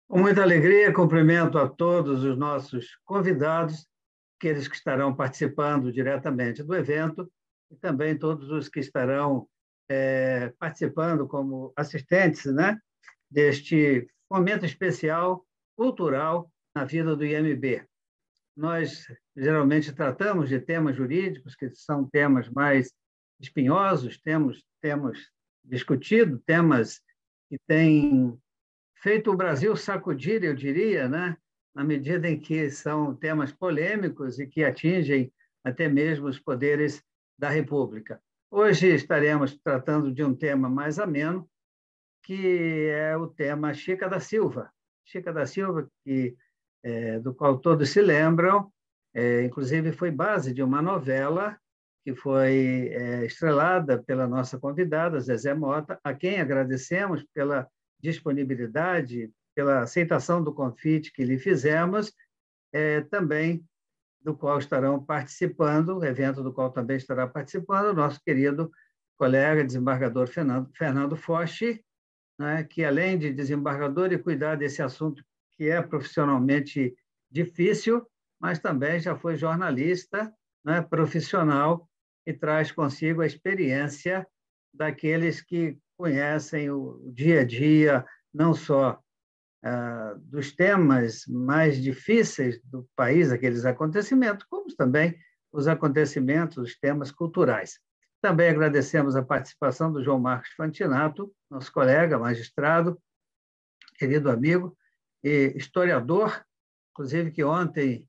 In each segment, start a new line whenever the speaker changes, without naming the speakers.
Com muita alegria, cumprimento a todos os nossos convidados, aqueles que estarão participando diretamente do evento, e também todos os que estarão participando como assistentes, né, deste momento especial cultural na vida do IMB. Nós geralmente tratamos de temas jurídicos, que são temas mais espinhosos, temos discutido temas que têm feito o Brasil sacudir, eu diria, né? Na medida em que são temas polêmicos e que atingem até mesmo os poderes da República. Hoje estaremos tratando de um tema mais ameno, que é o tema Chica da Silva. Chica da Silva, do qual todos se lembram, inclusive foi base de uma novela que foi estrelada pela nossa convidada, Zezé Mota, a quem agradecemos pela disponibilidade, pela aceitação do convite que lhe fizemos, também do qual estarão participando, evento do qual também estará participando, o nosso querido colega desembargador Fernando Foschi, né, que, além de desembargador e cuidar desse assunto que é profissionalmente difícil, mas também já foi jornalista, né, profissional, e traz consigo a experiência daqueles que conhecem o dia a dia, não só dos temas mais difíceis do país, aqueles acontecimentos, como também os acontecimentos, os temas culturais. Também agradecemos a participação do João Marcos Fantinato, nosso colega, magistrado, querido amigo e historiador, inclusive que ontem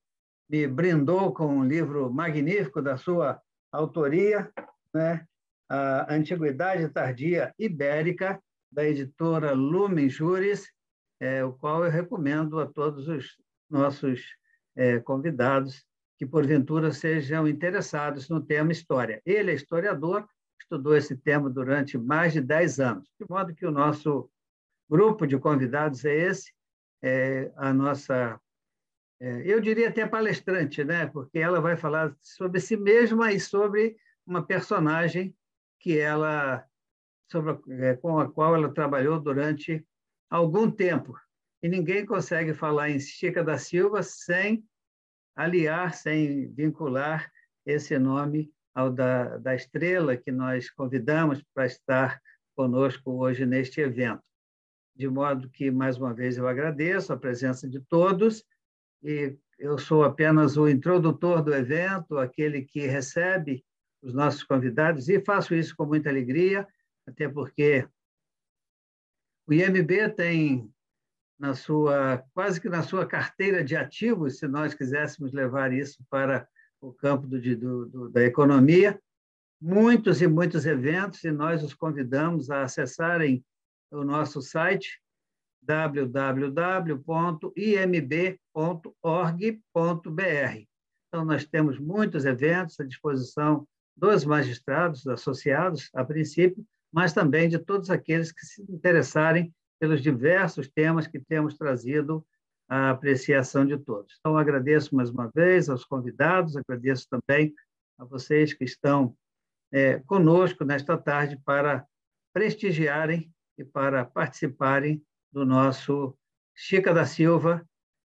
me brindou com um livro magnífico da sua autoria, né? A Antiguidade Tardia Ibérica, da editora Lumen Juris, o qual eu recomendo a todos os nossos convidados que, porventura, sejam interessados no tema história. Ele é historiador, estudou esse tema durante mais de 10 anos, de modo que o nosso grupo de convidados é esse, a nossa, eu diria até palestrante, né? Porque ela vai falar sobre si mesma e sobre uma personagem que com a qual ela trabalhou durante algum tempo. E ninguém consegue falar em Chica da Silva sem aliar, sem vincular esse nome ao da estrela que nós convidamos para estar conosco hoje neste evento. De modo que, mais uma vez, eu agradeço a presença de todos, e eu sou apenas o introdutor do evento, aquele que recebe os nossos convidados, e faço isso com muita alegria, até porque o IMB tem quase que na sua carteira de ativos, se nós quiséssemos levar isso para o campo da economia, muitos e muitos eventos, e nós os convidamos a acessarem o nosso site www.imb.org.br. Então, nós temos muitos eventos à disposição dos magistrados associados, a princípio, mas também de todos aqueles que se interessarem pelos diversos temas que temos trazido à apreciação de todos. Então, agradeço mais uma vez aos convidados, agradeço também a vocês que estão conosco nesta tarde para prestigiarem e para participarem do nosso Chica da Silva,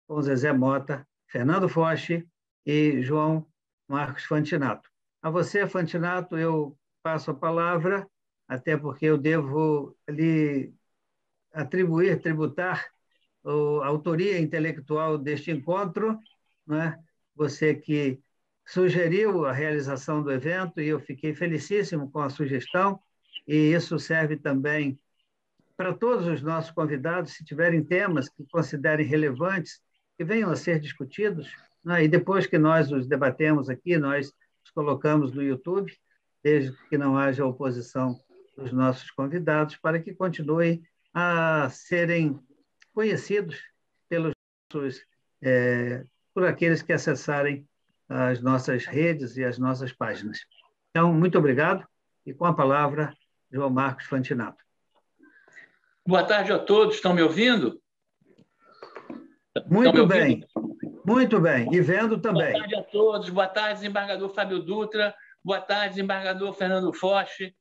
com Zezé Mota, Fernando Foschi e João Marcos Fantinato. A você, Fantinato, eu passo a palavra, até porque eu devo lhe tributar a autoria intelectual deste encontro, né? Você que sugeriu a realização do evento, e eu fiquei felicíssimo com a sugestão, e isso serve também para todos os nossos convidados, se tiverem temas que considerem relevantes, que venham a ser discutidos, né? E depois que nós os debatemos aqui, nós os colocamos no YouTube, desde que não haja oposição dos nossos convidados, para que continuem a serem conhecidos por aqueles que acessarem as nossas redes e as nossas páginas. Então, muito obrigado, e com a palavra, João Marcos Fantinato.
Boa tarde a todos, estão me ouvindo?
Muito bem, muito bem, e vendo também.
Boa tarde a todos, boa tarde, desembargador Fábio Dutra, boa tarde, desembargador Fernando Foschi.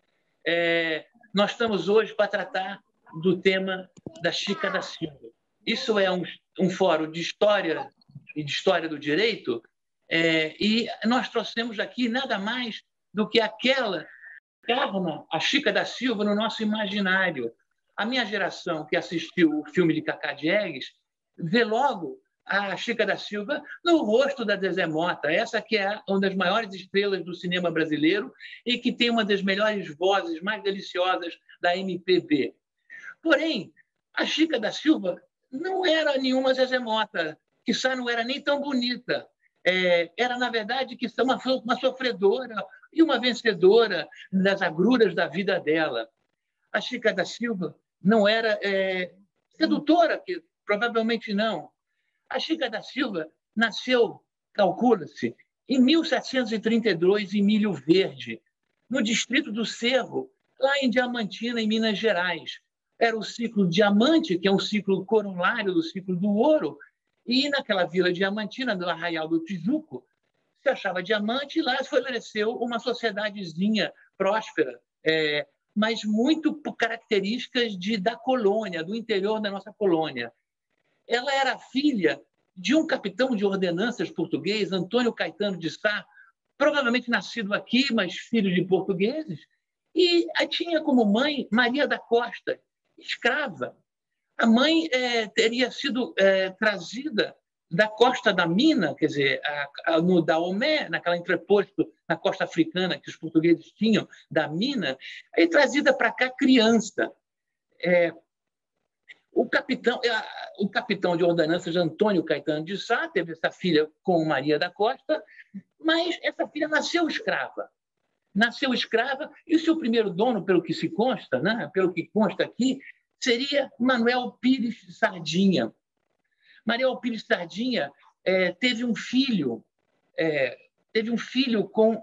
Nós estamos hoje para tratar do tema da Chica da Silva. Isso é um fórum de história e de história do direito, e nós trouxemos aqui nada mais do que aquela encarna a Chica da Silva no nosso imaginário. A minha geração que assistiu o filme de Cacá Diegues vê logo a Chica da Silva no rosto da Zezé Mota, essa que é uma das maiores estrelas do cinema brasileiro e que tem uma das melhores vozes, mais deliciosas da MPB. Porém, a Chica da Silva não era nenhuma Zezé Mota, que não era nem tão bonita. Era, na verdade, que uma sofredora e uma vencedora das agruras da vida dela. A Chica da Silva não era sedutora, que provavelmente não. A Chica da Silva nasceu, calcula-se, em 1732, em Milho Verde, no distrito do Cerro, lá em Diamantina, em Minas Gerais. Era o ciclo diamante, que é um ciclo corolário do ciclo do ouro, e naquela vila diamantina, do Arraial do Tijuco, se achava diamante e lá floresceu uma sociedadezinha próspera, mas muito por características da colônia, do interior da nossa colônia. Ela era filha de um capitão de ordenanças português, Antônio Caetano de Sá, provavelmente nascido aqui, mas filho de portugueses, e tinha como mãe Maria da Costa, escrava. A mãe teria sido trazida da costa da Mina, quer dizer, no Daomé, naquela entreposto na costa africana que os portugueses tinham, da Mina, e trazida para cá criança. O capitão de ordenanças Antônio Caetano de Sá teve essa filha com Maria da Costa, mas essa filha nasceu escrava. Nasceu escrava e o seu primeiro dono, pelo que se consta, né, pelo que consta aqui, seria Manuel Pires Sardinha. Manuel Pires Sardinha teve um filho com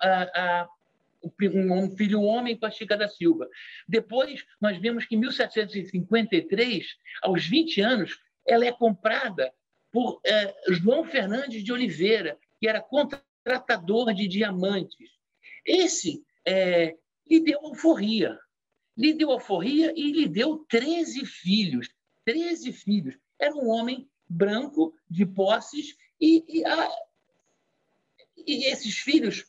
um filho homem com a Chica da Silva. Depois, nós vemos que em 1753, aos 20 anos, ela é comprada por João Fernandes de Oliveira, que era contratador de diamantes. Esse lhe deu alforria. Lhe deu alforria e lhe deu 13 filhos. 13 filhos. Era um homem branco, de posses, e esses filhos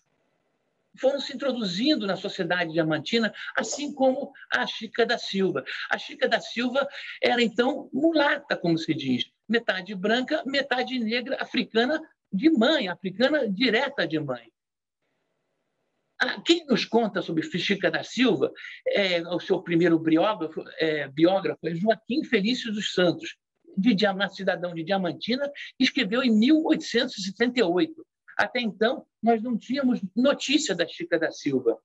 foram se introduzindo na sociedade diamantina, assim como a Chica da Silva. A Chica da Silva era, então, mulata, como se diz, metade branca, metade negra, africana de mãe, africana direta de mãe. Quem nos conta sobre Chica da Silva, o seu primeiro biógrafo é Joaquim Felício dos Santos, cidadão de Diamantina, que escreveu em 1878. Até então, nós não tínhamos notícia da Chica da Silva.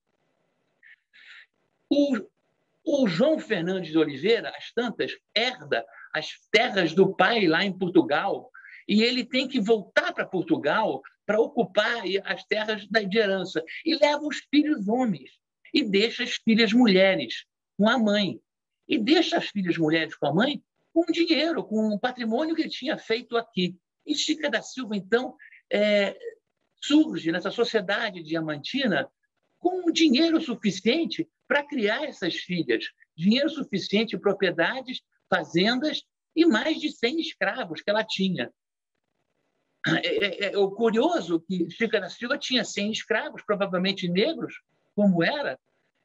O João Fernandes de Oliveira, às tantas, herda as terras do pai lá em Portugal, e ele tem que voltar para Portugal para ocupar as terras de herança, e leva os filhos homens, e deixa as filhas mulheres com a mãe. E deixa as filhas mulheres com a mãe com dinheiro, com o patrimônio que ele tinha feito aqui. E Chica da Silva, então, surge nessa sociedade diamantina com dinheiro suficiente para criar essas filhas, dinheiro suficiente, propriedades, fazendas e mais de 100 escravos que ela tinha. O curioso que Chica da Silva tinha 100 escravos, provavelmente negros, como era,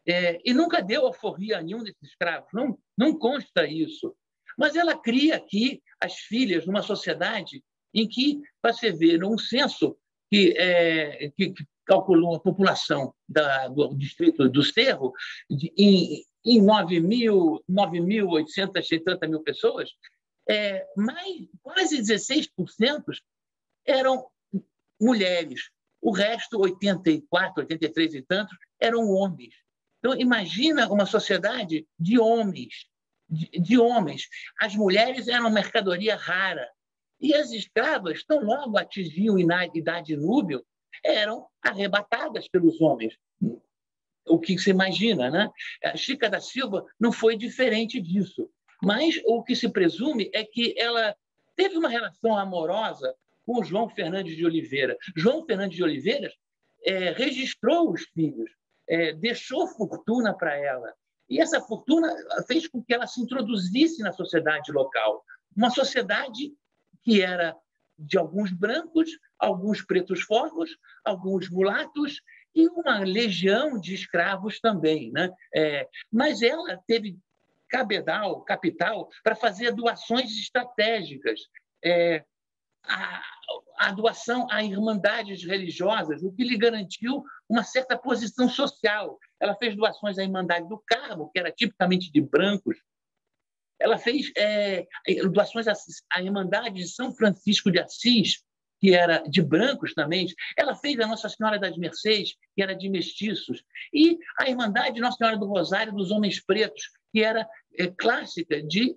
e nunca deu alforria a nenhum desses escravos, não consta isso. Mas ela cria aqui as filhas numa sociedade em que, para você ver, num censo que calculou a população do distrito do Cerro, em 9.870 mil pessoas, quase 16% eram mulheres. O resto, 84, 83 e tantos, eram homens. Então, imagina uma sociedade de homens. De homens. As mulheres eram mercadoria rara. E as escravas, tão logo atingiam a idade núbil, eram arrebatadas pelos homens. O que se imagina, né? A Chica da Silva não foi diferente disso. Mas o que se presume é que ela teve uma relação amorosa com o João Fernandes de Oliveira. João Fernandes de Oliveira registrou os filhos, deixou fortuna para ela. E essa fortuna fez com que ela se introduzisse na sociedade local. uma sociedade que era de alguns brancos, alguns pretos forros, alguns mulatos e uma legião de escravos também, né? Mas ela teve capital para fazer doações estratégicas, a doação a irmandades religiosas, o que lhe garantiu uma certa posição social. Ela fez doações à Irmandade do Carmo, que era tipicamente de brancos. Ela fez doações à Irmandade de São Francisco de Assis, que era de brancos também. Ela fez a Nossa Senhora das Mercês, que era de mestiços. E a Irmandade Nossa Senhora do Rosário dos Homens Pretos, que era clássica de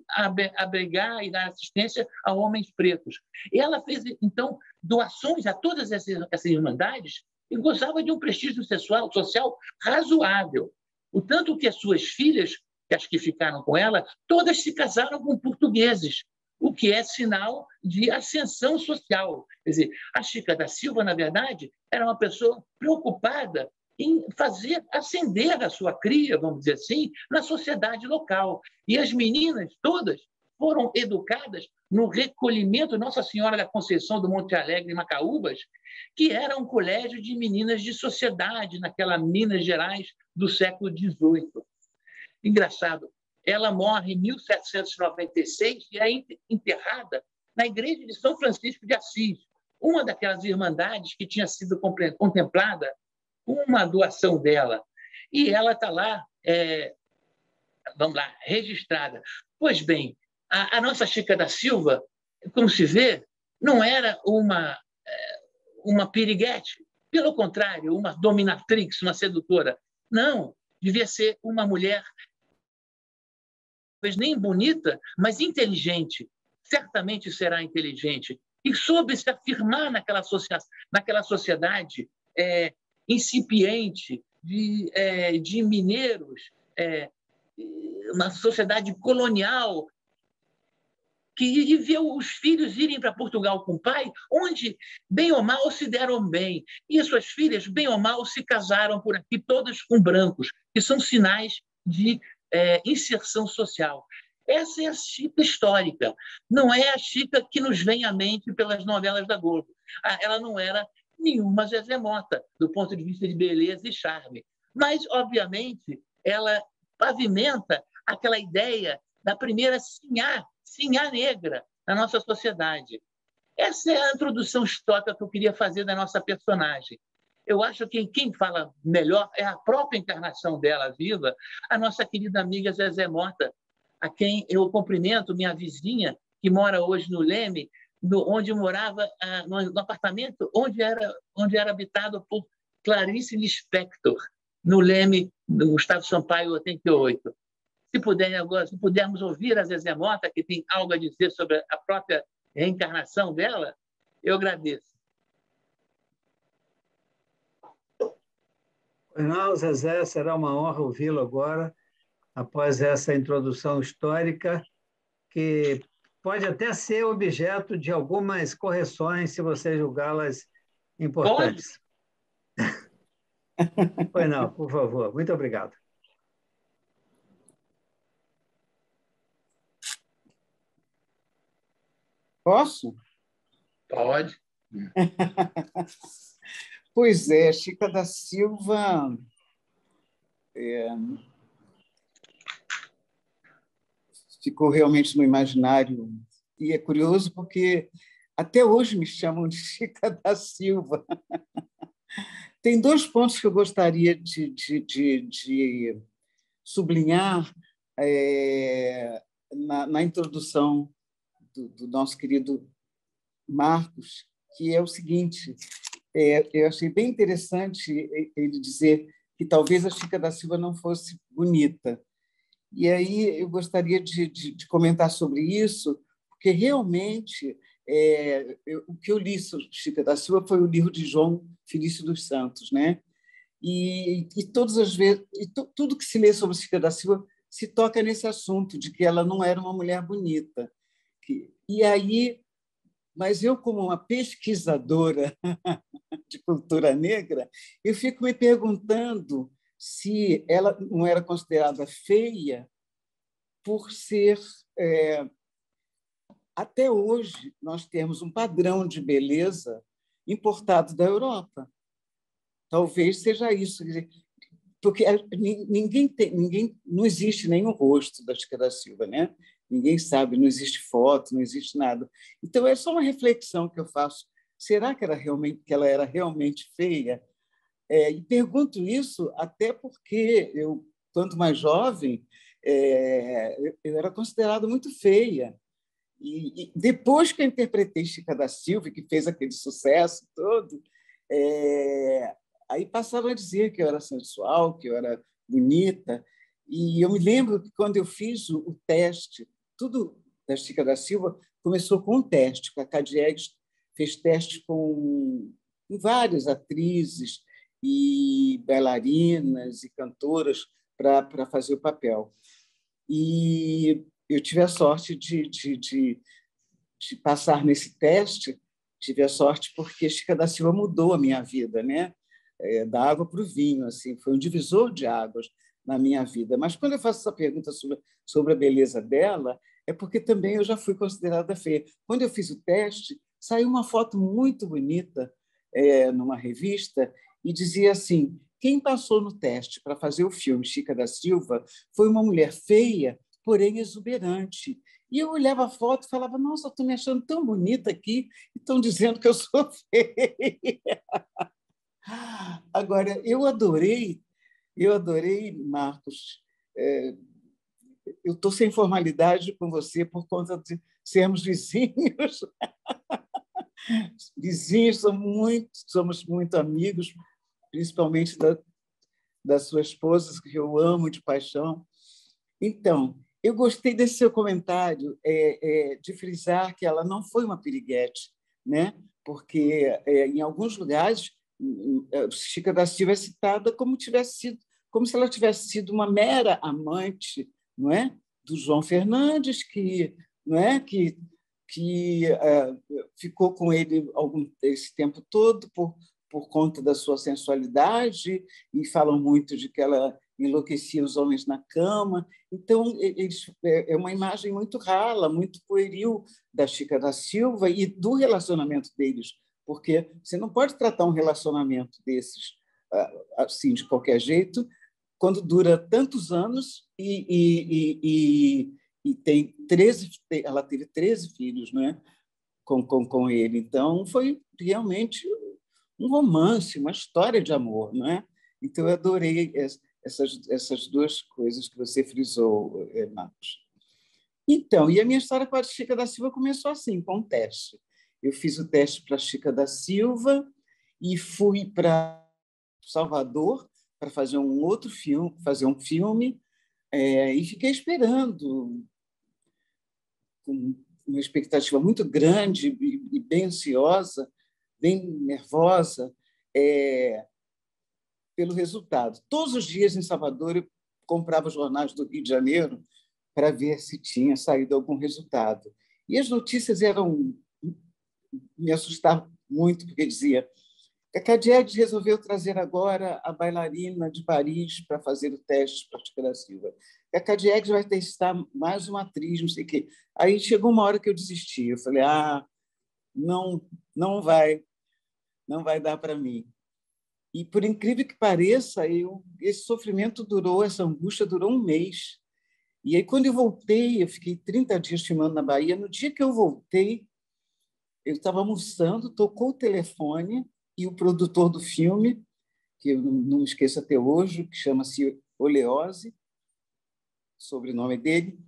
abrigar e dar assistência a homens pretos. E ela fez, então, doações a todas essas irmandades e gozava de um prestígio social razoável. O tanto que as suas filhas, as que ficaram com ela, todas se casaram com portugueses, o que é sinal de ascensão social. Quer dizer, a Chica da Silva, na verdade, era uma pessoa preocupada em fazer ascender a sua cria, vamos dizer assim, na sociedade local. E as meninas todas foram educadas no recolhimento Nossa Senhora da Conceição do Monte Alegre, em Macaúbas, que era um colégio de meninas de sociedade, naquela Minas Gerais do século XVIII. Engraçado, ela morre em 1796 e é enterrada na igreja de São Francisco de Assis, uma daquelas irmandades que tinha sido contemplada uma doação dela. E ela está lá, vamos lá, registrada. Pois bem, a nossa Chica da Silva, como se vê, não era uma piriguete, pelo contrário, uma dominatrix, uma sedutora. Não, devia ser uma mulher, talvez nem bonita, mas inteligente. Certamente será inteligente. E soube se afirmar naquela sociedade incipiente de mineiros, uma sociedade colonial, que viu os filhos irem para Portugal com o pai, onde, bem ou mal, se deram bem. E as suas filhas, bem ou mal, se casaram por aqui, todas com brancos, que são sinais de inserção social. Essa é a Chica histórica, não é a Chica que nos vem à mente pelas novelas da Globo. Ela não era nenhuma Zezé Mota, do ponto de vista de beleza e charme. Mas, obviamente, ela pavimenta aquela ideia da primeira sinhá negra na nossa sociedade. Essa é a introdução histórica que eu queria fazer da nossa personagem. Eu acho que quem fala melhor é a própria encarnação dela viva, a nossa querida amiga Zezé Mota, a quem eu cumprimento, minha vizinha, que mora hoje no Leme, onde morava no apartamento onde era habitado por Clarice Lispector, no Leme, no Gustavo Sampaio 88. Se pudermos ouvir a Zezé Mota, que tem algo a dizer sobre a própria reencarnação dela, eu agradeço.
Não, Zezé, será uma honra ouvi-lo agora, após essa introdução histórica, que pode até ser objeto de algumas correções, se você julgá-las importantes. Pois não, por favor. Muito obrigado.
Posso?
Pode.
Pois é, Chica da Silva ficou realmente no imaginário. E é curioso porque até hoje me chamam de Chica da Silva. Tem dois pontos que eu gostaria de sublinhar na introdução do nosso querido Marcos, que é o seguinte: eu achei bem interessante ele dizer que talvez a Chica da Silva não fosse bonita. E aí eu gostaria de comentar sobre isso, porque realmente o que eu li sobre Chica da Silva foi o livro de João Felício dos Santos, né? E todas as vezes, tudo que se lê sobre Chica da Silva se toca nesse assunto de que ela não era uma mulher bonita. E aí, mas eu, como uma pesquisadora de cultura negra, eu fico me perguntando se ela não era considerada feia por ser até hoje, nós temos um padrão de beleza importado da Europa. Talvez seja isso, porque não existe nenhum rosto da Chica da Silva, né? Ninguém sabe, não existe foto, não existe nada. Então, é só uma reflexão que eu faço. Será que ela era realmente feia? E pergunto isso até porque eu, quando mais jovem, eu era considerada muito feia. E depois que eu interpretei Chica da Silva, que fez aquele sucesso todo, aí passaram a dizer que eu era sensual, que eu era bonita. E eu me lembro que, quando eu fiz o teste, tudo da Chica da Silva começou com um teste, que a Cadiegues fez teste com várias atrizes e bailarinas e cantoras para fazer o papel. E eu tive a sorte de passar nesse teste, tive a sorte porque Chica da Silva mudou a minha vida, né? Da água para o vinho, assim, foi um divisor de águas na minha vida. Mas quando eu faço essa pergunta sobre a beleza dela, é porque também eu já fui considerada feia. Quando eu fiz o teste, saiu uma foto muito bonita numa revista e dizia assim: quem passou no teste para fazer o filme Chica da Silva foi uma mulher feia, porém exuberante. E eu olhava a foto e falava: nossa, estou me achando tão bonita aqui e estão dizendo que eu sou feia. Agora, eu adorei, Marcos. Eu estou sem formalidade com você por conta de sermos vizinhos. Vizinhos, somos muito amigos, principalmente da sua esposa, que eu amo de paixão. Então, eu gostei desse seu comentário de frisar que ela não foi uma piriguete, né? Porque em alguns lugares Chica da Silva é citada como se ela tivesse sido uma mera amante, não é, do João Fernandes, que não é que ficou com ele esse tempo todo por conta da sua sensualidade, e falam muito de que ela enlouquecia os homens na cama. Então, é uma imagem muito rala, muito pueril da Chica da Silva e do relacionamento deles, porque você não pode tratar um relacionamento desses assim, de qualquer jeito, quando dura tantos anos e ela teve 13 filhos, né, com ele. Então, foi realmente um romance, uma história de amor, não é? Então, eu adorei essas duas coisas que você frisou, Marcos. Então, e a minha história com a Chica da Silva começou assim, com um teste. Eu fiz o teste para a Chica da Silva e fui para Salvador para fazer um filme, e fiquei esperando com uma expectativa muito grande e bem ansiosa, bem nervosa, pelo resultado. Todos os dias em Salvador eu comprava jornais do Rio de Janeiro para ver se tinha saído algum resultado. E as notícias me assustavam muito, porque dizia: Cacá Diegues resolveu trazer agora a bailarina de Paris para fazer o teste para a Chica da Silva. Cacá Diegues vai testar mais uma atriz, não sei o quê. Aí chegou uma hora que eu desisti. Eu falei: não vai dar para mim. E, por incrível que pareça, esse sofrimento essa angústia durou um mês. E aí, quando eu voltei, eu fiquei 30 dias filmando na Bahia. No dia que eu voltei, eu estava almoçando, tocou o telefone, e o produtor do filme, que eu não me esqueço até hoje, que chama-se Oleose, sobrenome dele.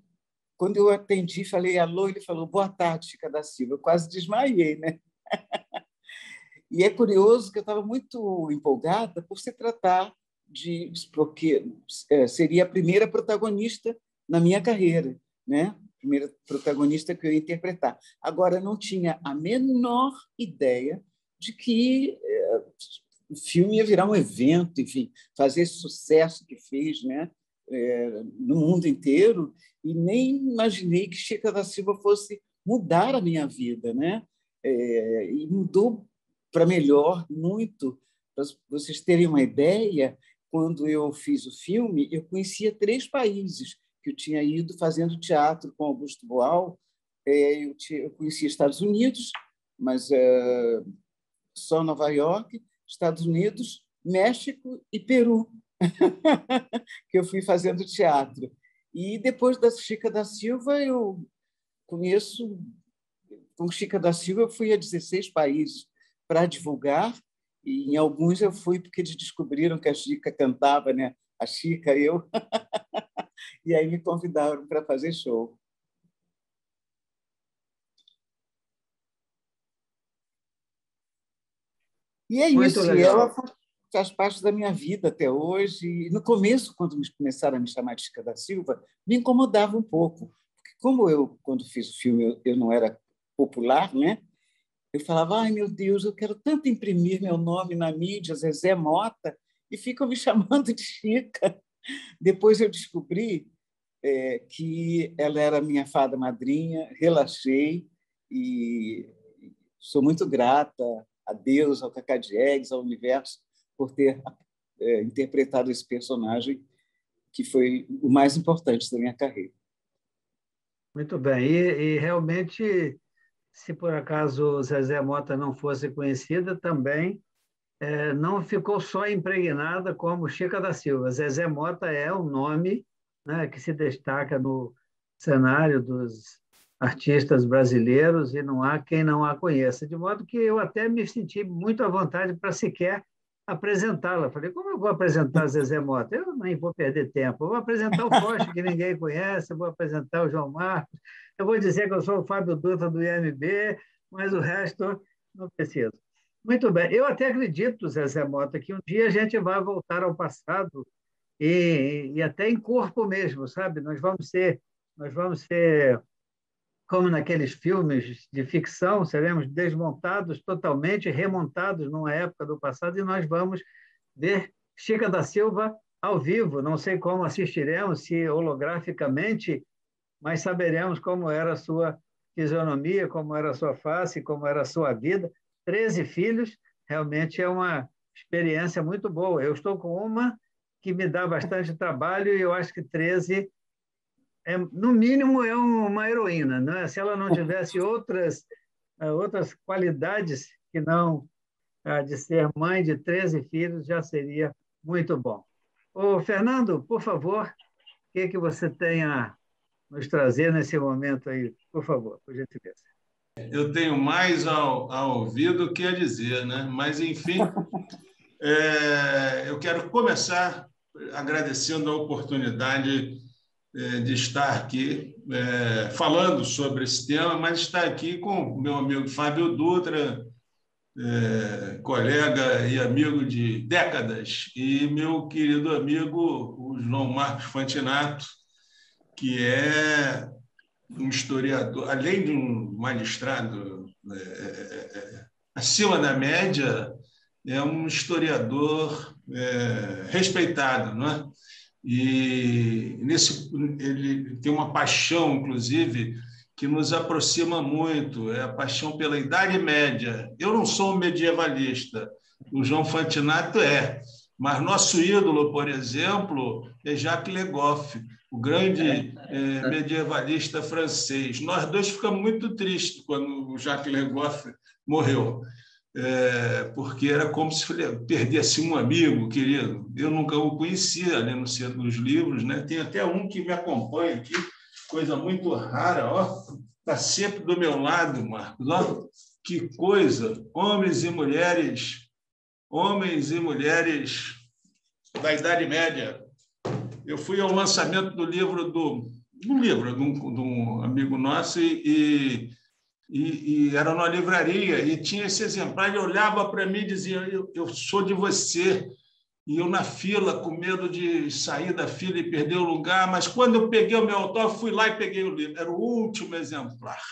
Quando eu atendi, falei alô, ele falou: boa tarde, Chica da Silva. Eu quase desmaiei, né? E é curioso que eu estava muito empolgada por se tratar porque seria a primeira protagonista na minha carreira, né? Primeira protagonista que eu ia interpretar. Agora, não tinha a menor ideia de que o filme ia virar um evento, enfim, fazer esse sucesso que fez, né, no mundo inteiro, e nem imaginei que Chica da Silva fosse mudar a minha vida, né? E mudou para melhor muito. Para vocês terem uma ideia, quando eu fiz o filme, eu conhecia 3 países que eu tinha ido fazendo teatro com Augusto Boal, eu conheci Estados Unidos, mas só Nova York, Estados Unidos, México e Peru, que eu fui fazendo teatro. E depois da Chica da Silva, eu conheço... Com Chica da Silva, eu fui a 16 países para divulgar, e em alguns eu fui porque eles descobriram que a Chica cantava, né? A Chica, eu, e aí me convidaram para fazer show. E é
Muito
isso, e
legal.
ela faz parte da minha vida até hoje. E no começo, quando começaram a me chamar de Chica da Silva, me incomodava um pouco, porque como eu, quando fiz o filme, eu não era popular, né? Eu falava, ai, meu Deus, eu quero tanto imprimir meu nome na mídia, Zezé Mota, e ficam me chamando de Chica. Depois eu descobri que ela era minha fada madrinha, relaxei e sou muito grata a Deus, ao Cacá Diegues, ao universo, por ter interpretado esse personagem que foi o mais importante da minha carreira.
Muito bem. E realmente, se por acaso Zezé Mota não fosse conhecida, também não ficou só impregnada como Chica da Silva. Zezé Mota é um nome, né, que se destaca no cenário dos artistas brasileiros e não há quem não a conheça. De modo que eu até me senti muito à vontade para sequer apresentá-la. Falei, como eu vou apresentar Zezé Mota? Eu nem vou perder tempo. Eu vou apresentar o Costa, que ninguém conhece, eu vou apresentar o João Marcos, eu vou dizer que eu sou o Fábio Dutra do IMB, mas o resto não preciso. Muito bem. Eu até acredito, Zezé Mota, que um dia a gente vai voltar ao passado e até em corpo mesmo, sabe? Nós vamos ser como naqueles filmes de ficção, seremos desmontados totalmente, remontados numa época do passado e nós vamos ver Chica da Silva ao vivo. Não sei como assistiremos, se holograficamente, mas saberemos como era a sua fisionomia, como era a sua face, como era a sua vida. 13 filhos, realmente é uma experiência muito boa. Eu estou com uma que me dá bastante trabalho e eu acho que 13, no mínimo, é uma heroína, né? Se ela não tivesse outras qualidades que não a de ser mãe de 13 filhos, já seria muito bom. Ô, Fernando, por favor, o que você tem a nos trazer nesse momento aí, por favor, por gentileza.
Eu tenho mais a ouvir do que a dizer, né? Mas, enfim, eu quero começar agradecendo a oportunidade de estar aqui falando sobre esse tema, mas estar aqui com o meu amigo Fábio Dutra, colega e amigo de décadas, e meu querido amigo, o João Marcos Fantinato, que é um historiador, além de um magistrado acima da média, é um historiador respeitado, não é? E ele tem uma paixão, inclusive, que nos aproxima muito, é a paixão pela Idade Média. Eu não sou um medievalista, o João Fantinato é, mas nosso ídolo, por exemplo, é Jacques Le Goff, o grande medievalista francês. Nós dois ficamos muito tristes quando o Jacques Le Goff morreu, porque era como se perdesse um amigo querido. Eu nunca o conhecia, a não ser nos livros, né? Tem até um que me acompanha aqui, coisa muito rara, ó, está sempre do meu lado, Marcos. Ó, que coisa! Homens e mulheres da Idade Média. Eu fui ao lançamento do livro de um amigo nosso e era numa livraria e tinha esse exemplar. Ele olhava para mim e dizia: eu sou de você. E eu na fila, com medo de sair da fila e perder o lugar, mas quando eu peguei o meu autógrafo, fui lá e peguei o livro. Era o último exemplar.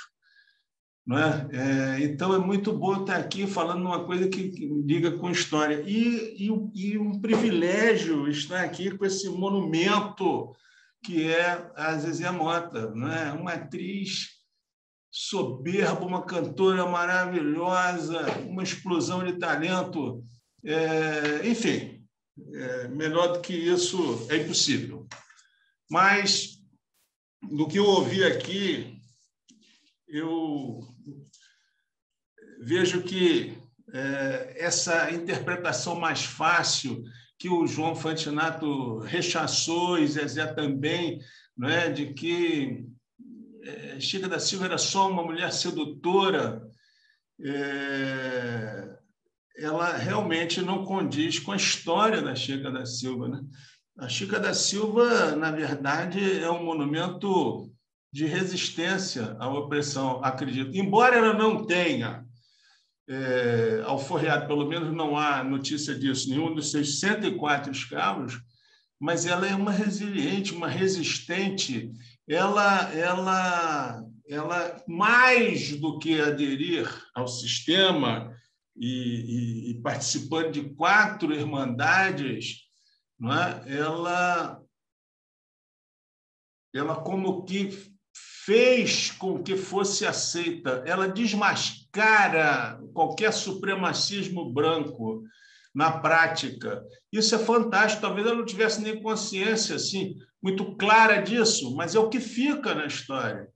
Não é? Então, é muito bom estar aqui falando uma coisa que liga com história. E um privilégio estar aqui com esse monumento que é a Zezé Mota, não é? Uma atriz soberba, uma cantora maravilhosa, uma explosão de talento. Enfim, melhor do que isso é impossível. Mas, do que eu ouvi aqui, eu vejo que essa interpretação mais fácil que o João Fantinato rechaçou, e Zezé também, não é? De que Chica da Silva era só uma mulher sedutora, ela realmente não condiz com a história da Chica da Silva, né? A Chica da Silva, na verdade, é um monumento de resistência à opressão, acredito. Embora ela não tenha alforreado, pelo menos não há notícia disso, nenhum dos seus 104 escravos, mas ela é uma resiliente, uma resistente. Ela mais do que aderir ao sistema e participando de 4 irmandades, não é? Ela como que fez com que fosse aceita, ela desmascara qualquer supremacismo branco na prática. Isso é fantástico. Talvez ela não tivesse nem consciência assim, muito clara disso, mas é o que fica na história.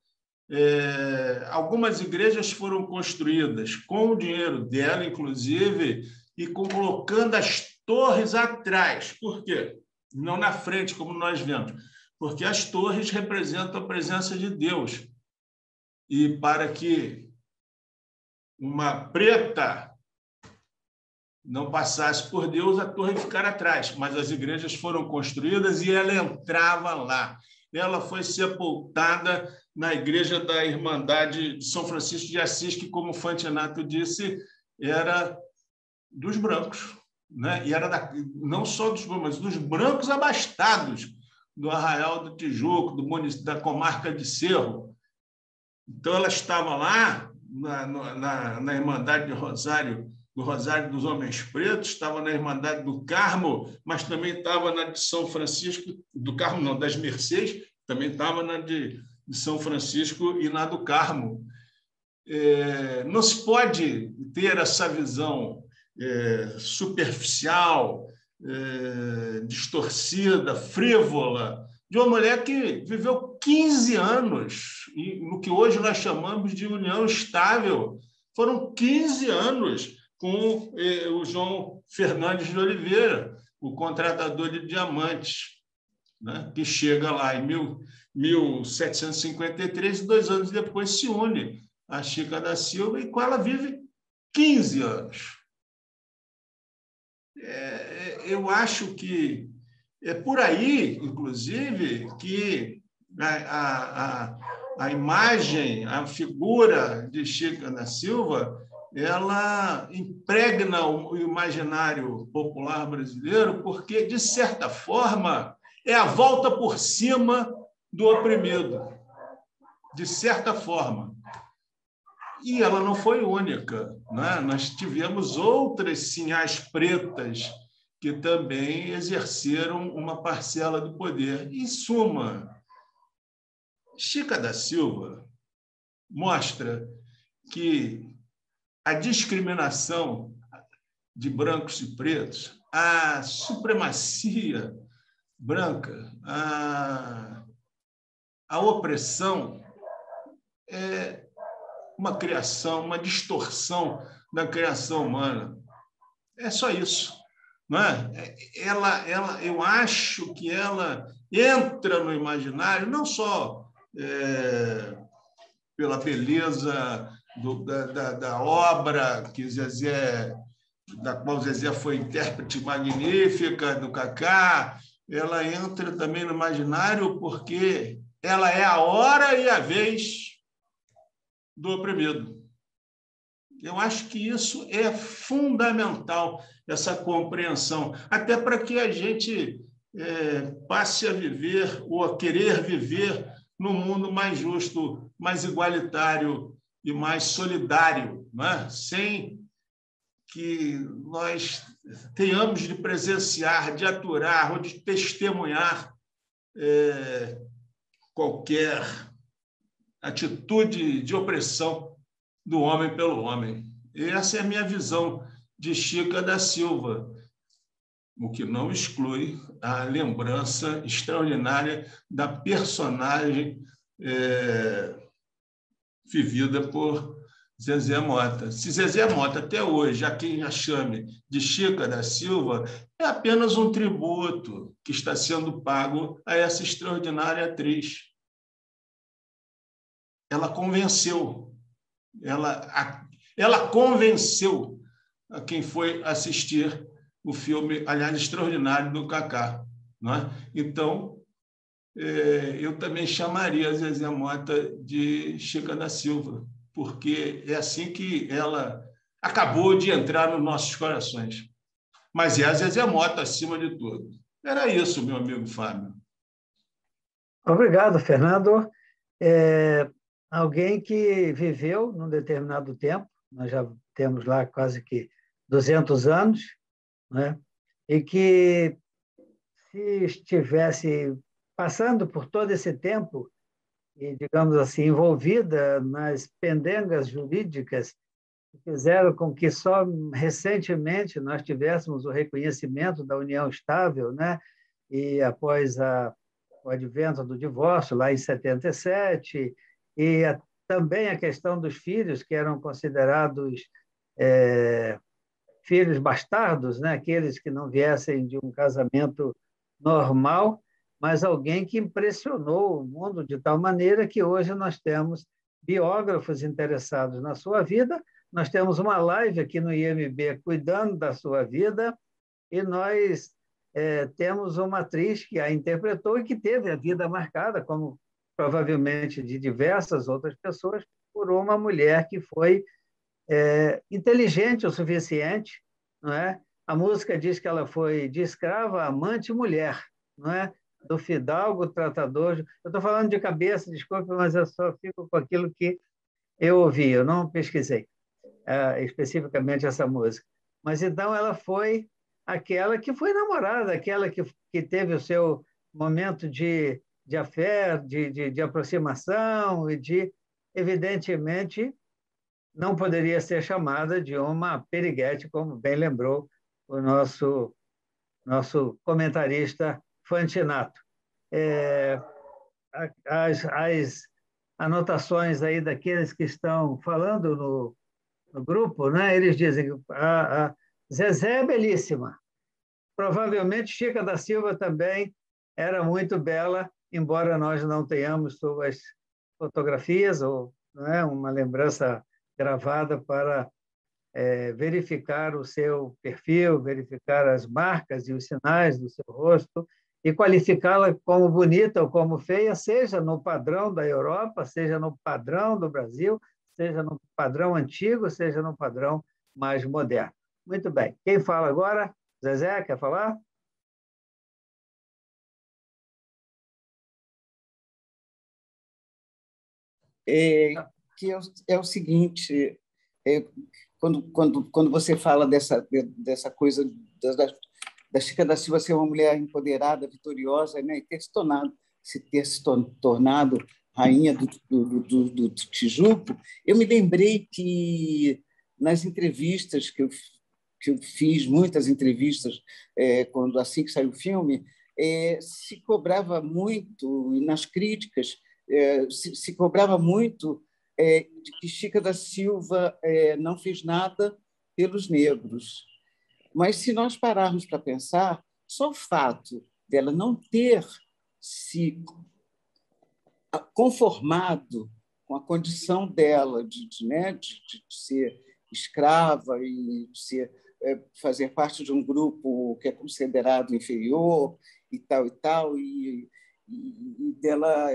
Algumas igrejas foram construídas com o dinheiro dela, inclusive, e colocando as torres atrás. Por quê? Não na frente, como nós vemos. Porque as torres representam a presença de Deus. E para que uma preta não passasse por Deus, a torre ficara atrás. Mas as igrejas foram construídas e ela entrava lá. Ela foi sepultada na igreja da Irmandade de São Francisco de Assis, que, como Fantinato disse, era dos brancos, né? E era não só dos brancos, mas dos brancos abastados, do Arraial do Tijuco, da comarca de Cerro. Então, ela estava lá na Irmandade de Rosário, do Rosário dos Homens Pretos, estava na Irmandade do Carmo, mas também estava na de São Francisco, do Carmo não, das Mercês, também estava na de São Francisco e na do Carmo. Não se pode ter essa visão superficial, distorcida, frívola, de uma mulher que viveu 15 anos, no que hoje nós chamamos de união estável. Foram 15 anos com o João Fernandes de Oliveira, o contratador de diamantes, né, que chega lá em 1753, e 2 anos depois se une a Chica da Silva, e com ela vive 15 anos. Eu acho que é por aí, inclusive, que a imagem, a figura de Chica da Silva, ela impregna o imaginário popular brasileiro, porque, de certa forma, é a volta por cima do oprimido, de certa forma. E ela não foi única, né? Nós tivemos outras sinhás pretas que também exerceram uma parcela do poder. Em suma, Chica da Silva mostra que a discriminação de brancos e pretos, a supremacia branca, a opressão é uma criação, uma distorção da criação humana. É só isso. Não é? Eu acho que ela entra no imaginário não só pela beleza da obra que Zezé, da qual Zezé foi intérprete magnífica, do Cacá, ela entra também no imaginário porque ela é a hora e a vez do oprimido. Eu acho que isso é fundamental, essa compreensão, até para que a gente passe a viver ou a querer viver num mundo mais justo, mais igualitário e mais solidário, não é? Sem que nós tenhamos de presenciar, de aturar ou de testemunhar qualquer atitude de opressão do homem pelo homem. Essa é a minha visão de Chica da Silva, o que não exclui a lembrança extraordinária da personagem vivida por Zezé Mota. Se Zezé Mota, até hoje, há quem a chame de Chica da Silva, é apenas um tributo que está sendo pago a essa extraordinária atriz. Ela convenceu, ela convenceu a quem foi assistir o filme, aliás, extraordinário do Kaká. Não é? Então, eu também chamaria a Zezé Mota de Chica da Silva, porque é assim que ela acabou de entrar nos nossos corações. Mas é a Zezé Mota, acima de tudo. Era isso, meu amigo Fábio.
Obrigado, Fernando. Alguém que viveu num determinado tempo, nós já temos lá quase que 200 anos, né? E que, se estivesse passando por todo esse tempo e, digamos assim, envolvida nas pendengas jurídicas que fizeram com que só recentemente nós tivéssemos o reconhecimento da união estável, né? E após o advento do divórcio, lá em 77, também a questão dos filhos, que eram considerados filhos bastardos, né? Aqueles que não viessem de um casamento normal, mas alguém que impressionou o mundo de tal maneira que hoje nós temos biógrafos interessados na sua vida, nós temos uma live aqui no IMB cuidando da sua vida, e nós temos uma atriz que a interpretou e que teve a vida marcada, como provavelmente de diversas outras pessoas, por uma mulher que foi inteligente o suficiente, não é? A música diz que ela foi de escrava, amante, mulher, não é? Do fidalgo, tratador. Eu estou falando de cabeça, desculpe, mas eu só fico com aquilo que eu ouvi, eu não pesquisei especificamente essa música. Mas então ela foi aquela que foi namorada, aquela que teve o seu momento de afé, de aproximação e evidentemente, não poderia ser chamada de uma periguete, como bem lembrou o nosso comentarista Fantinato. As anotações aí daqueles que estão falando no grupo, né? Eles dizem que a Zezé é belíssima. Provavelmente Chica da Silva também era muito bela, embora nós não tenhamos suas fotografias ou, não é, uma lembrança gravada para verificar o seu perfil, verificar as marcas e os sinais do seu rosto e qualificá-la como bonita ou como feia, seja no padrão da Europa, seja no padrão do Brasil, seja no padrão antigo, seja no padrão mais moderno. Muito bem. Quem fala agora? Zezé, quer falar?
Que é o seguinte, quando você fala dessa coisa da Chica da Silva ser uma mulher empoderada, vitoriosa, né, e ter se tornado rainha do Tijuco, eu me lembrei que nas entrevistas que eu fiz, muitas entrevistas, quando assim que saiu o filme, se cobrava muito, e nas críticas, se cobrava muito de que Chica da Silva não fez nada pelos negros. Mas, se nós pararmos para pensar, só o fato dela não ter se conformado com a condição dela de ser escrava e de fazer parte de um grupo que é considerado inferior e tal, e dela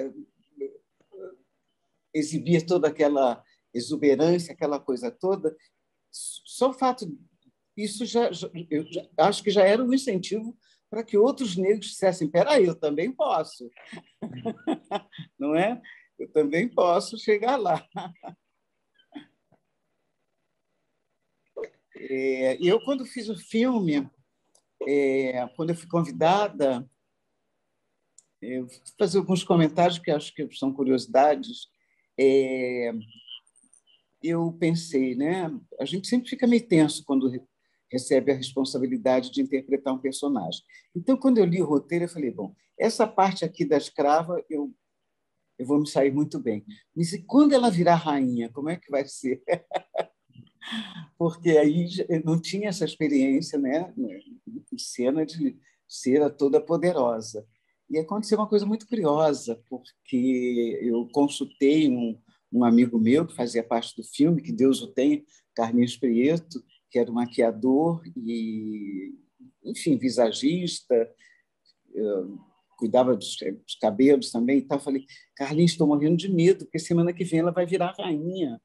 exibir toda aquela exuberância, aquela coisa toda, só o fato, isso eu acho que já era um incentivo para que outros negros dissessem: espera aí, eu também posso, não é? Eu também posso chegar lá. E eu, quando fiz o filme, quando eu fui convidada, eu vou fazer alguns comentários que acho que são curiosidades. Eu pensei, né? A gente sempre fica meio tenso quando recebe a responsabilidade de interpretar um personagem. Então, quando eu li o roteiro, eu falei: bom, essa parte aqui da escrava eu vou me sair muito bem. Mas e quando ela virar rainha, como é que vai ser? Porque aí eu não tinha essa experiência, né, em cena de ser a toda poderosa. E aconteceu uma coisa muito curiosa, porque eu consultei um amigo meu que fazia parte do filme, que Deus o tenha, Carlinhos Prieto, que era um maquiador e, enfim, visagista, cuidava dos cabelos também e tal. Eu falei, Carlinhos, estou morrendo de medo, porque semana que vem ela vai virar rainha.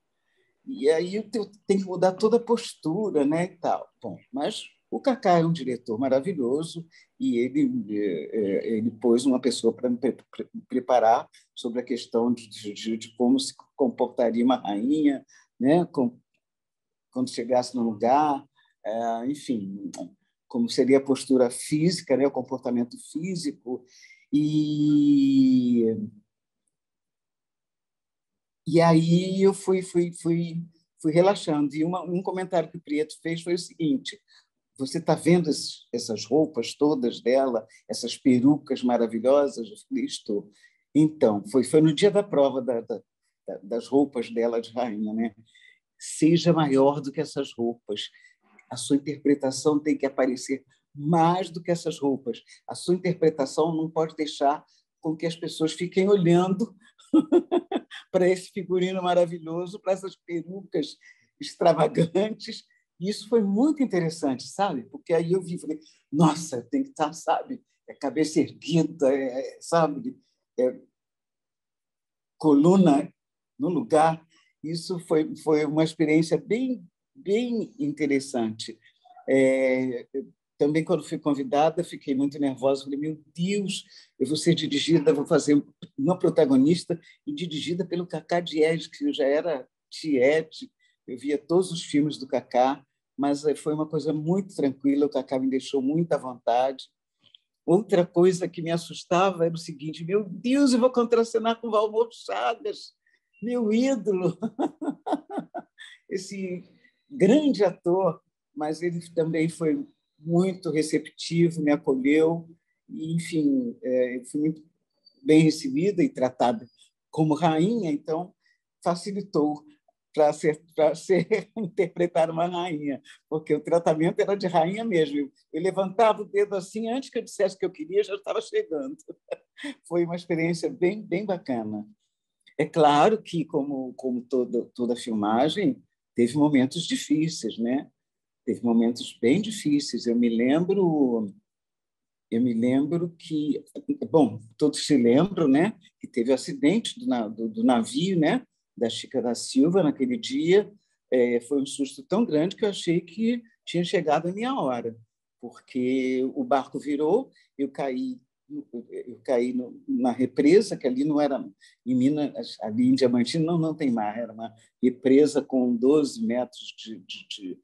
E aí eu tenho que mudar toda a postura, né, e tal. Bom, mas o Kaká é um diretor maravilhoso e ele pôs uma pessoa para me preparar sobre a questão de como se comportaria uma rainha, né, quando chegasse no lugar, enfim, como seria a postura física, né, o comportamento físico. E aí eu fui relaxando. E um comentário que o Prieto fez foi o seguinte: você está vendo essas roupas todas dela, essas perucas maravilhosas? Eu falei, estou. Então, foi no dia da prova das roupas dela de rainha, né? Seja maior do que essas roupas. A sua interpretação tem que aparecer mais do que essas roupas. A sua interpretação não pode deixar com que as pessoas fiquem olhando para esse figurino maravilhoso, para essas perucas extravagantes. E isso foi muito interessante, sabe? Porque aí eu vi, falei, nossa, tem que estar, sabe? Cabeça erguida, sabe? Coluna no lugar. Isso foi uma experiência bem interessante. Também, quando fui convidada, fiquei muito nervosa. Falei, meu Deus, eu vou ser dirigida, vou fazer uma protagonista e dirigida pelo Kaká Diez, que eu já era tiete, eu via todos os filmes do Kaká, mas foi uma coisa muito tranquila, o Kaká me deixou muito à vontade. Outra coisa que me assustava era o seguinte, meu Deus, eu vou contracenar com o Valmor Chagas, meu ídolo, esse grande ator, mas ele também foi muito receptivo, me acolheu, e, enfim, fui muito bem recebida e tratada como rainha, então facilitou para ser interpretar uma rainha, porque o tratamento era de rainha mesmo. Eu levantava o dedo assim, antes que eu dissesse que eu queria, já estava chegando. Foi uma experiência bem bacana. É claro que, como toda filmagem, teve momentos difíceis, né? Teve momentos bem difíceis. Eu me lembro que, bom, todos se lembram, né, que teve o acidente do navio, né, da Chica da Silva naquele dia. Foi um susto tão grande que eu achei que tinha chegado a minha hora, porque o barco virou, eu caí na represa, que ali não era em Minas, ali em Diamantina não tem mar, era uma represa com 12 metros de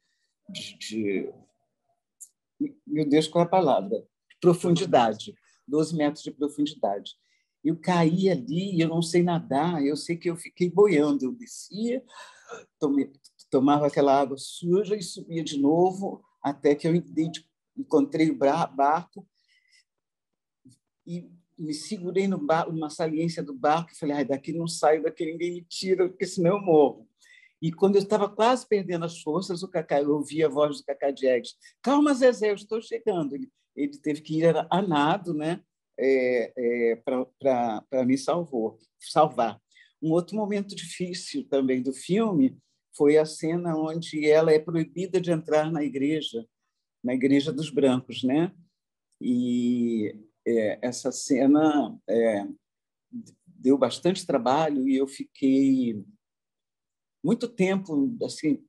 meu Deus, qual é a palavra? Profundidade, 12 metros de profundidade. Eu caí ali e eu não sei nadar, eu sei que eu fiquei boiando. Eu descia, tomava aquela água suja e subia de novo, até que eu encontrei o barco e me segurei numa saliência do barco e falei, daqui não saio, daqui ninguém me tira, porque senão eu morro. E quando eu estava quase perdendo as forças, eu ouvi a voz do Kaká Diegues. Calma, Zezé, eu estou chegando. Ele teve que ir a nado, né, para me salvar. Um outro momento difícil também do filme foi a cena onde ela é proibida de entrar na igreja dos brancos, né? E essa cena deu bastante trabalho e eu fiquei muito tempo assim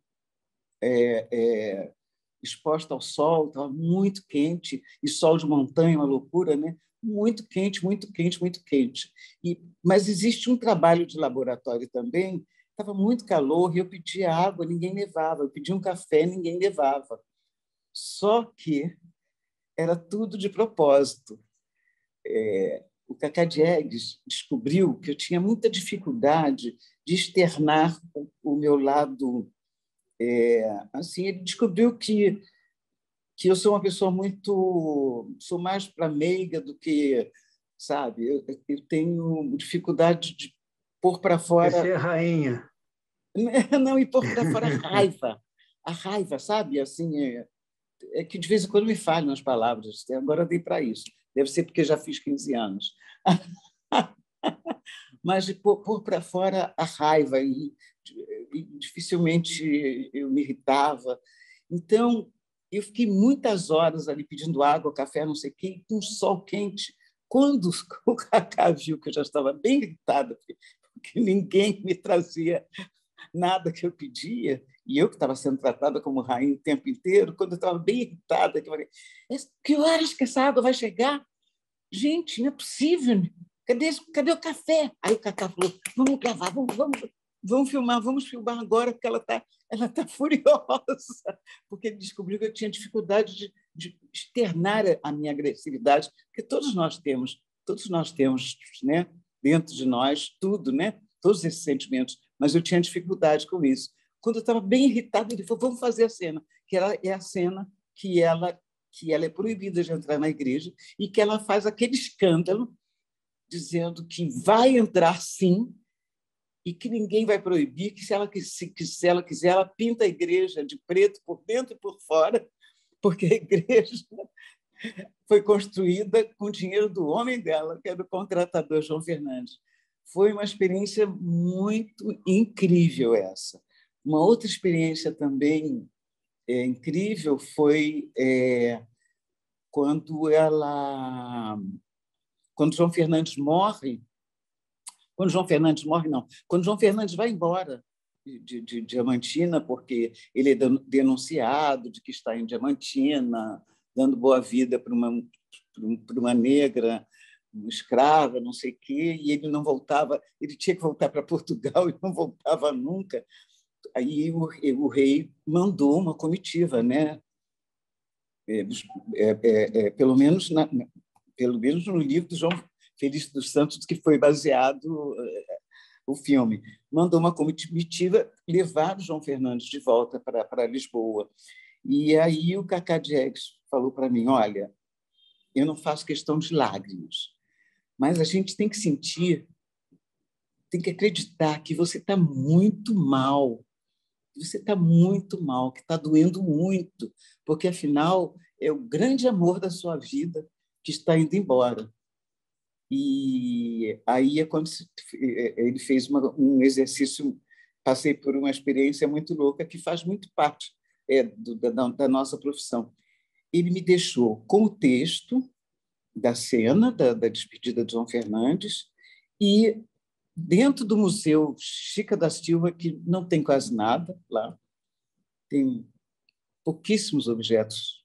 exposta ao sol, estava muito quente, e sol de montanha, uma loucura, né? Muito quente, muito quente, muito quente. Mas existe um trabalho de laboratório também, estava muito calor, e eu pedia água, ninguém levava, eu pedia um café, ninguém levava. Só que era tudo de propósito. O Kaká Diegues descobriu que eu tinha muita dificuldade de externar o meu lado. Assim, ele descobriu que eu sou uma pessoa sou mais para meiga do que sabe? Eu tenho dificuldade de pôr para fora...
Você é rainha.
Não, e pôr para fora a raiva, sabe? Assim, é que de vez em quando me falham as palavras. Agora eu dei para isso. Deve ser porque já fiz 15 anos. Mas de pôr para fora a raiva, e dificilmente eu me irritava. Então, eu fiquei muitas horas ali pedindo água, café, não sei o quê, com um sol quente. Quando o Cacá viu que eu já estava bem irritada, porque ninguém me trazia nada que eu pedia, e eu que estava sendo tratada como rainha o tempo inteiro, quando eu estava bem irritada, que eu falei, que horas que essa água vai chegar? Gente, não é possível. Cadê o café? Aí o Cacá falou, vamos gravar, vamos filmar agora, porque ela tá furiosa, porque ele descobriu que eu tinha dificuldade de externar a minha agressividade, porque todos nós temos, né, dentro de nós, tudo, né, todos esses sentimentos, mas eu tinha dificuldade com isso. Quando eu estava bem irritada, ele falou, vamos fazer a cena, que é a cena que ela é proibida de entrar na igreja e que ela faz aquele escândalo dizendo que vai entrar sim e que ninguém vai proibir, que se ela quiser, ela pinta a igreja de preto por dentro e por fora, porque a igreja foi construída com o dinheiro do homem dela, que era o contratador João Fernandes. Foi uma experiência muito incrível essa. Uma outra experiência também incrível foi quando João Fernandes morre. Quando João Fernandes vai embora de Diamantina, porque ele é denunciado de que está em Diamantina, dando boa vida para uma negra, uma escrava, não sei o quê, e ele não voltava, ele tinha que voltar para Portugal e não voltava nunca. Aí o rei mandou uma comitiva, né? Pelo menos no livro do João Felício dos Santos, que foi baseado o filme, mandou uma comitiva levar o João Fernandes de volta para Lisboa. E aí o Cacá Diegues falou para mim, olha, eu não faço questão de lágrimas, mas a gente tem que sentir, tem que acreditar que você está muito mal, que está doendo muito, porque, afinal, é o grande amor da sua vida que está indo embora. E aí é quando ele fez um exercício, passei por uma experiência muito louca, que faz muito parte da nossa profissão. Ele me deixou com o texto da cena, da despedida de João Fernandes, e dentro do Museu Chica da Silva, que não tem quase nada lá, tem pouquíssimos objetos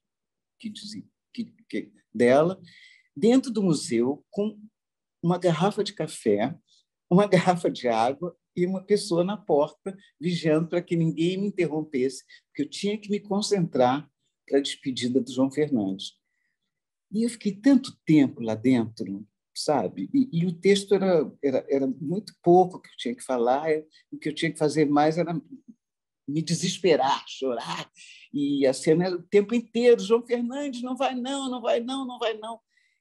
dela, dentro do museu, com uma garrafa de café, uma garrafa de água e uma pessoa na porta, vigiando para que ninguém me interrompesse, porque eu tinha que me concentrar para a despedida do João Fernandes. E eu fiquei tanto tempo lá dentro, sabe? E o texto era muito pouco que eu tinha que falar, o que eu tinha que fazer mais era me desesperar, chorar, e a cena era o tempo inteiro, João Fernandes, não vai não, não vai não, não vai não.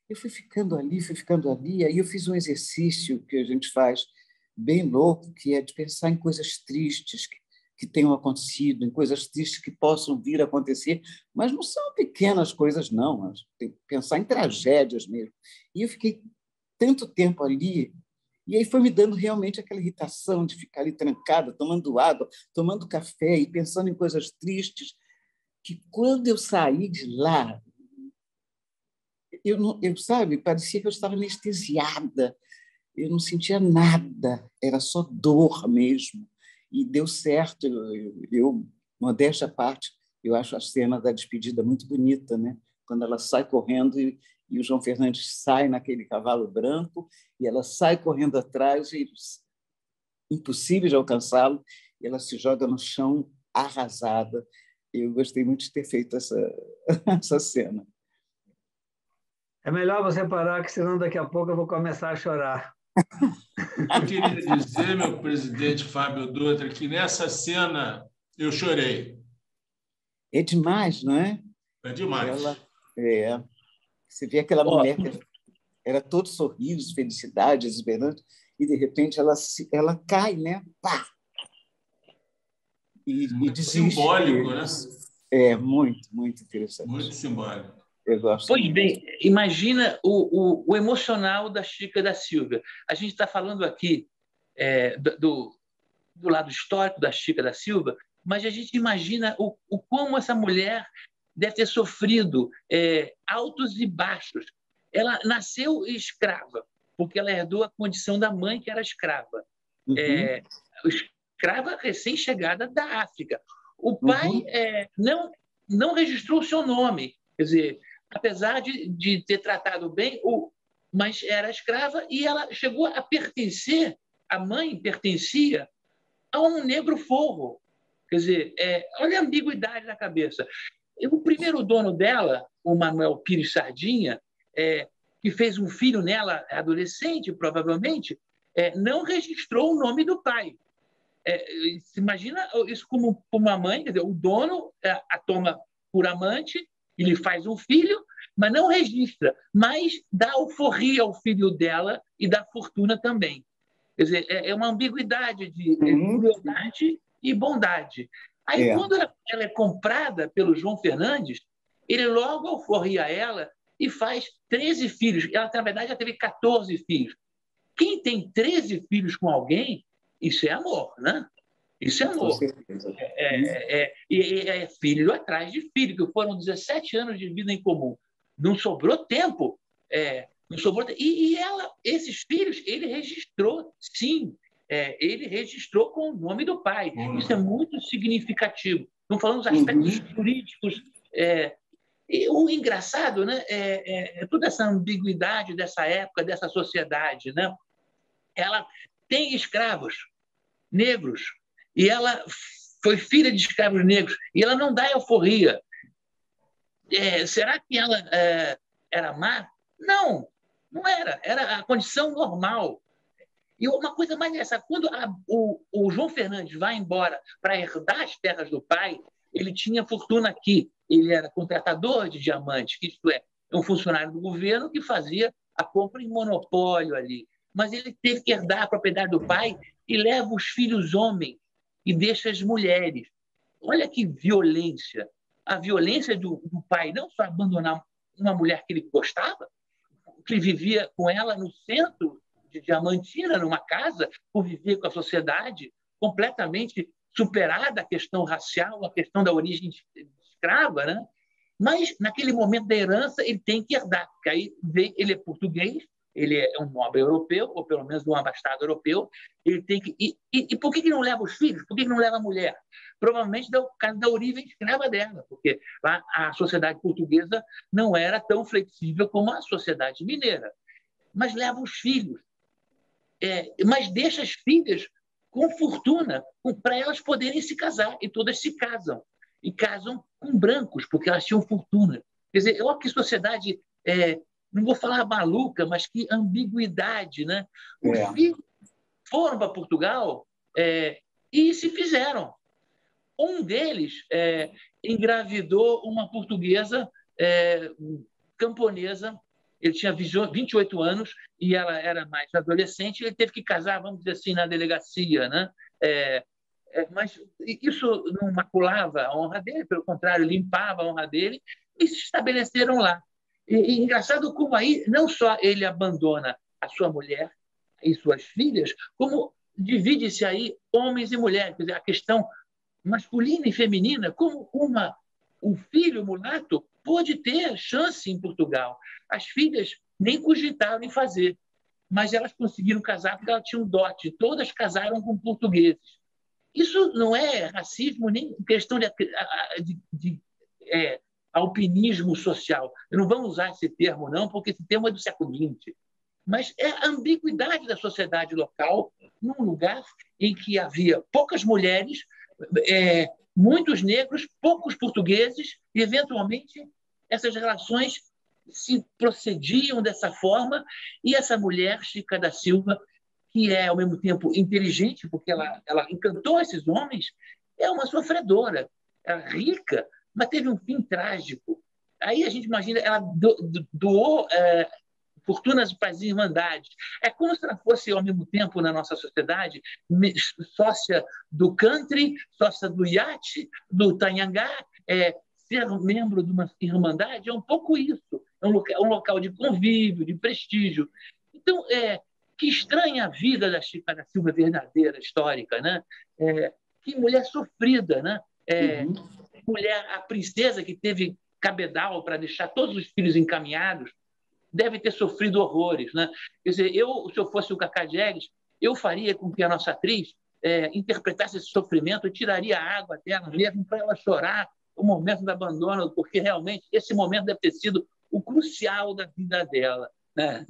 Eu fui ficando ali, aí eu fiz um exercício que a gente faz bem louco, que é de pensar em coisas tristes que tenham acontecido, em coisas tristes que possam vir a acontecer, mas não são pequenas coisas, não, tem que pensar em tragédias mesmo. E eu fiquei tanto tempo ali, e aí foi me dando realmente aquela irritação de ficar ali trancada, tomando água, tomando café e pensando em coisas tristes, que quando eu saí de lá, sabe, parecia que eu estava anestesiada, eu não sentia nada, era só dor mesmo. E deu certo, modéstia à parte, eu acho a cena da despedida muito bonita, né? Quando ela sai correndo e o João Fernandes sai naquele cavalo branco e ela sai correndo atrás, e impossível de alcançá-lo, e ela se joga no chão arrasada. Eu gostei muito de ter feito essa cena.
É melhor você parar, que senão daqui a pouco eu vou começar a chorar.
Eu queria dizer, meu presidente Fábio Dutra, que nessa cena eu chorei.
É demais, não é?
É demais.
Você vê aquela mulher era todo sorriso, felicidade, exuberante, e, de repente, ela cai, né? Pá! E desiste.
Simbólico, né?
É muito, muito interessante.
Muito simbólico.
Eu gosto
Pois
muito.
bem, imagina o emocional da Chica da Silva. A gente está falando aqui do lado histórico da Chica da Silva, mas a gente imagina o como essa mulher deve ter sofrido altos e baixos. Ela nasceu escrava, porque ela herdou a condição da mãe, que era escrava.
Uhum.
Escrava recém-chegada da África. O
Uhum.
pai não registrou o seu nome, quer dizer, apesar de ter tratado bem, mas era escrava e ela chegou a pertencer, a mãe pertencia a um negro forro. Quer dizer, olha a ambiguidade na cabeça. O primeiro dono dela, o Manuel Pires Sardinha, que fez um filho nela, adolescente, provavelmente, não registrou o nome do pai. Se imagina isso como uma mãe, quer dizer, o dono a toma por amante, ele faz um filho, mas não registra, mas dá alforria ao filho dela e dá fortuna também. Quer dizer, é uma ambiguidade de crueldade e bondade. Aí, quando ela é comprada pelo João Fernandes, ele logo alforria ela e faz 13 filhos. Ela, na verdade, já teve 14 filhos. Quem tem 13 filhos com alguém, isso é amor, né? Isso é amor.
Com certeza.
É filho atrás de filho, que foram 17 anos de vida em comum. Não sobrou tempo. Não sobrou tempo. E esses filhos, ele registrou, sim. Ele registrou com o nome do pai. Isso é muito significativo. Estamos falando dos aspectos jurídicos. E o engraçado, né, toda essa ambiguidade dessa época, dessa sociedade, né? Ela tem escravos negros e ela foi filha de escravos negros e ela não dá alforria. Será que ela era má? Não, não era. Era a condição normal. E uma coisa mais essa, quando o João Fernandes vai embora para herdar as terras do pai, ele tinha fortuna aqui. Ele era contratador de diamantes, isto é, um funcionário do governo que fazia a compra em monopólio ali. Mas ele teve que herdar a propriedade do pai e leva os filhos homens e deixa as mulheres. Olha que violência. A violência do pai, não só abandonar uma mulher que ele gostava, que vivia com ela no centro de Diamantina, numa casa, convivia com a sociedade, completamente superada a questão racial, a questão da origem escrava, né? Mas, naquele momento da herança, ele tem que herdar, porque aí ele é português, ele é um nobre europeu, ou pelo menos um abastado europeu, ele tem que... E por que não leva os filhos? Por que não leva a mulher? Provavelmente por causa da origem escrava dela, porque a sociedade portuguesa não era tão flexível como a sociedade mineira. Mas leva os filhos. Mas deixa as filhas com fortuna, para elas poderem se casar, e todas se casam. E casam com brancos, porque elas tinham fortuna. Quer dizer, olha que sociedade... não vou falar maluca, mas que ambiguidade, né? Os filhos foram para Portugal e se fizeram. Um deles engravidou uma portuguesa camponesa. Ele tinha 28 anos e ela era mais adolescente. Ele teve que casar, vamos dizer assim, na delegacia, né? Mas isso não maculava a honra dele, pelo contrário, limpava a honra dele e se estabeleceram lá. E engraçado como aí não só ele abandona a sua mulher e suas filhas, como divide-se aí homens e mulheres. Quer dizer, a questão masculina e feminina, como um filho mulato pôde ter chance em Portugal. As filhas nem cogitaram em fazer, mas elas conseguiram casar porque elas tinham dote. Todas casaram com portugueses. Isso não é racismo, nem questão de alpinismo social. Não vamos usar esse termo, não, porque esse termo é do século XX. Mas é a ambiguidade da sociedade local num lugar em que havia poucas mulheres, muitos negros, poucos portugueses, e, eventualmente, essas relações se procediam dessa forma, e essa mulher, Chica da Silva, que é, ao mesmo tempo, inteligente, porque ela encantou esses homens, é uma sofredora, é rica, mas teve um fim trágico. Aí a gente imagina, ela doou fortunas para as irmandades. É como se ela fosse, ao mesmo tempo, na nossa sociedade, sócia do country, sócia do iate, do Tanhangá. Ser membro de uma irmandade é um pouco isso. É um local de convívio, de prestígio. Então, que estranha a vida da Chica da Silva verdadeira, histórica, né? Que mulher sofrida, né? Mulher, a princesa que teve cabedal para deixar todos os filhos encaminhados, deve ter sofrido horrores, né? Quer dizer, se eu fosse o Cacá Diegues, eu faria com que a nossa atriz interpretasse esse sofrimento, eu tiraria a água dela mesmo para ela chorar o momento do abandono, porque realmente esse momento deve ter sido o crucial da vida dela, né?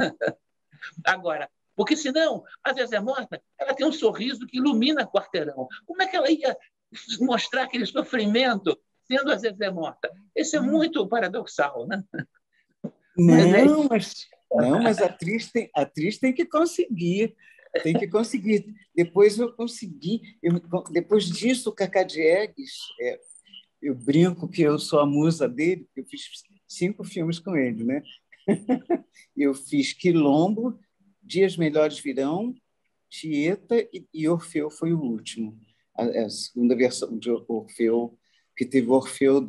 Agora, porque senão a Zezé Morta, ela tem um sorriso que ilumina quarteirão. Como é que ela ia mostrar aquele sofrimento sendo a Zezé Morta? Isso é muito paradoxal, né?
Mas a atriz tem que conseguir. Tem que conseguir. Depois eu consegui. Depois disso, o Cacá Diegues, eu brinco que eu sou a musa dele, porque eu fiz 5 filmes com ele, né? Eu fiz Quilombo, Dias Melhores Virão, Tieta e Orfeu foi o último. A segunda versão de Orfeu, que teve Orfeu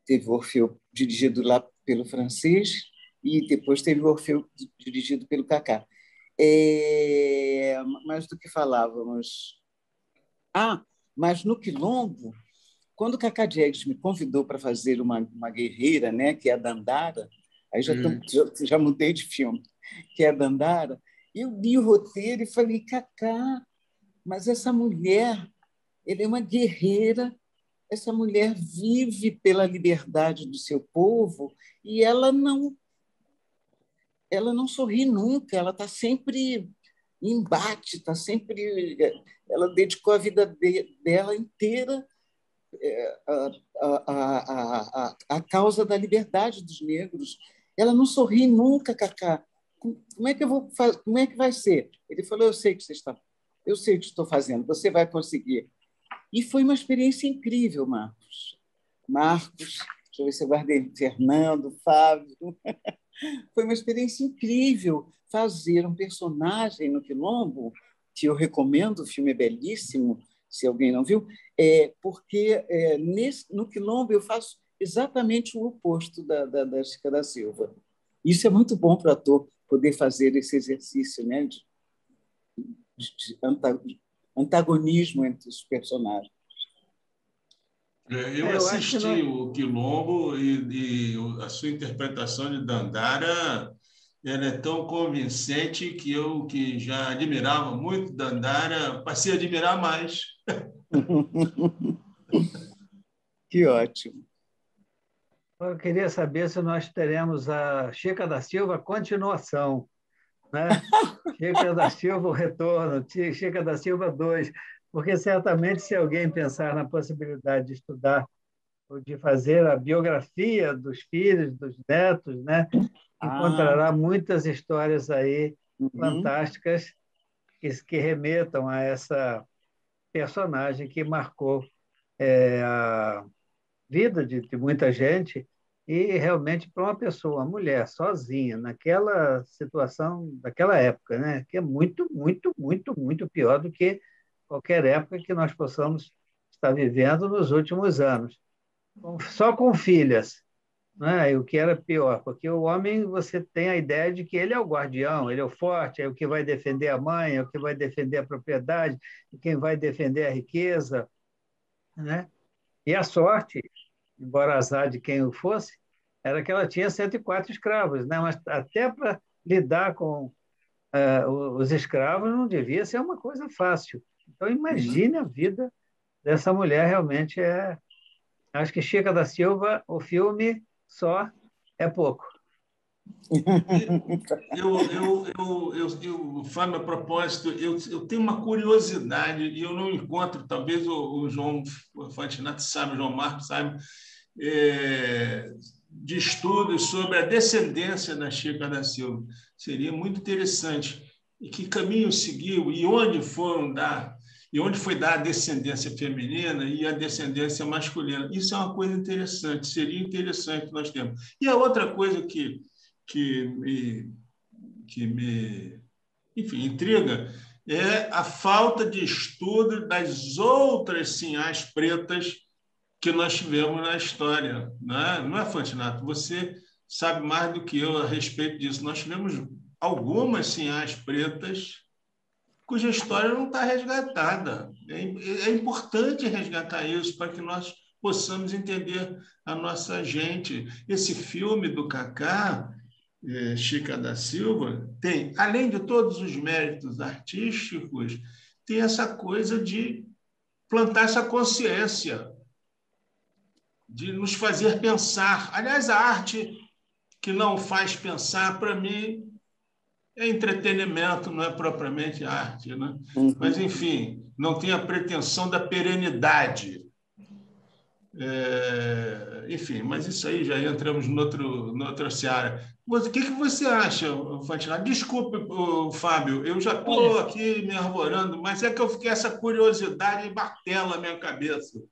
teve Orfeu dirigido lá pelo francês e depois teve Orfeu dirigido pelo Cacá. Mas do que falávamos? Mas no Quilombo, quando o Cacá Diegues me convidou para fazer uma guerreira, né, que é a Dandara, aí já mudei de filme, que é a Dandara, eu li o roteiro e falei, Cacá, mas essa mulher, ela é uma guerreira, essa mulher vive pela liberdade do seu povo e ela não sorri nunca, ela está sempre em embate, ela dedicou a vida dela inteira a causa da liberdade dos negros. Ela não sorri nunca, Cacá. Como é que eu vou fazer? Como é que vai ser? Ele falou: eu sei o que estou fazendo. Você vai conseguir. E foi uma experiência incrível, Marcos. Deixa eu ver se eu guardei. Fernando, Fábio. Foi uma experiência incrível fazer um personagem no Quilombo, que eu recomendo, o filme é belíssimo, se alguém não viu, porque no Quilombo eu faço exatamente o oposto da Chica da Silva. Isso é muito bom para o ator poder fazer esse exercício, né, de antagonismo entre os personagens.
Eu assisti o Quilombo e a sua interpretação de Dandara, ela é tão convincente que eu, que já admirava muito Dandara, passei a admirar mais.
Que ótimo.
Eu queria saber se nós teremos a Chica da Silva continuação, né? Chica da Silva, o retorno, Chica da Silva 2, porque certamente se alguém pensar na possibilidade de estudar ou de fazer a biografia dos filhos, dos netos, né? Encontrará muitas histórias aí fantásticas que remetam a essa personagem que marcou a vida de muita gente e realmente para uma pessoa, uma mulher sozinha, naquela situação daquela época, né? Que é muito, muito, muito, muito pior do que qualquer época que nós possamos estar vivendo nos últimos anos. Só com filhas, né? E o que era pior, porque o homem, você tem a ideia de que ele é o guardião, ele é o forte, é o que vai defender a mãe, é o que vai defender a propriedade, quem vai defender a riqueza, né? E a sorte, embora azar de quem o fosse, era que ela tinha 104 escravos, né? Mas até para lidar com os escravos não devia ser uma coisa fácil. Então, imagine a vida dessa mulher, realmente é... Acho que Chica da Silva, o filme só é pouco.
Fábio, a propósito, eu tenho uma curiosidade e eu não encontro, talvez o João Fantinato sabe, o João Marcos sabe, de estudos sobre a descendência da Chica da Silva. Seria muito interessante. E que caminho seguiu e onde foi dar a descendência feminina e a descendência masculina. Isso é uma coisa interessante, seria interessante nós termos. E a outra coisa que enfim, intriga é a falta de estudo das outras sinhás pretas que nós tivemos na história. Não é, Fantinato? Você sabe mais do que eu a respeito disso. Nós tivemos algumas sinhás pretas cuja história não está resgatada. É importante resgatar isso para que nós possamos entender a nossa gente. Esse filme do Kaká, Chica da Silva, tem, além de todos os méritos artísticos, tem essa coisa de plantar essa consciência, de nos fazer pensar. Aliás, a arte que não faz pensar, para mim, é entretenimento, não é propriamente arte, né? Mas, enfim, não tem a pretensão da perenidade. Enfim, mas isso aí já entramos noutra seara. O que você acha, Fantinato? Desculpe, Fábio, eu já estou aqui me arvorando, mas é que eu fiquei essa curiosidade e martela na minha cabeça.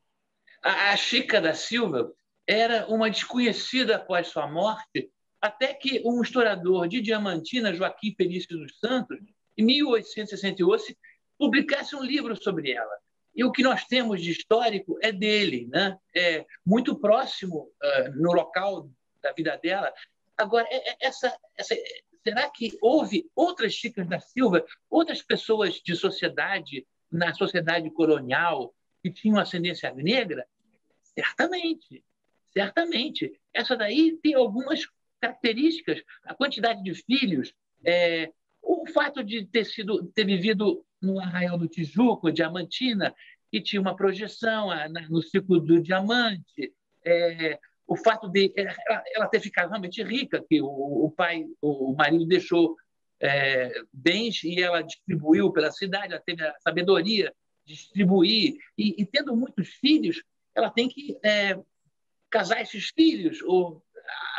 A Chica da Silva era uma desconhecida após sua morte, até que um historiador de Diamantina, Joaquim Felício dos Santos, em 1868, publicasse um livro sobre ela. E o que nós temos de histórico é dele, né? É muito próximo no local da vida dela. Agora, será que houve outras Chicas da Silva, outras pessoas de sociedade, na sociedade colonial, que tinham ascendência negra? Certamente, certamente. Essa daí tem algumas características, a quantidade de filhos, o fato de ter vivido no Arraial do Tijuco, Diamantina, que tinha uma projeção no ciclo do diamante, o fato de ela ter ficado realmente rica, que o marido deixou bens e ela distribuiu pela cidade, ela teve a sabedoria de distribuir, e tendo muitos filhos, ela tem que casar esses filhos, ou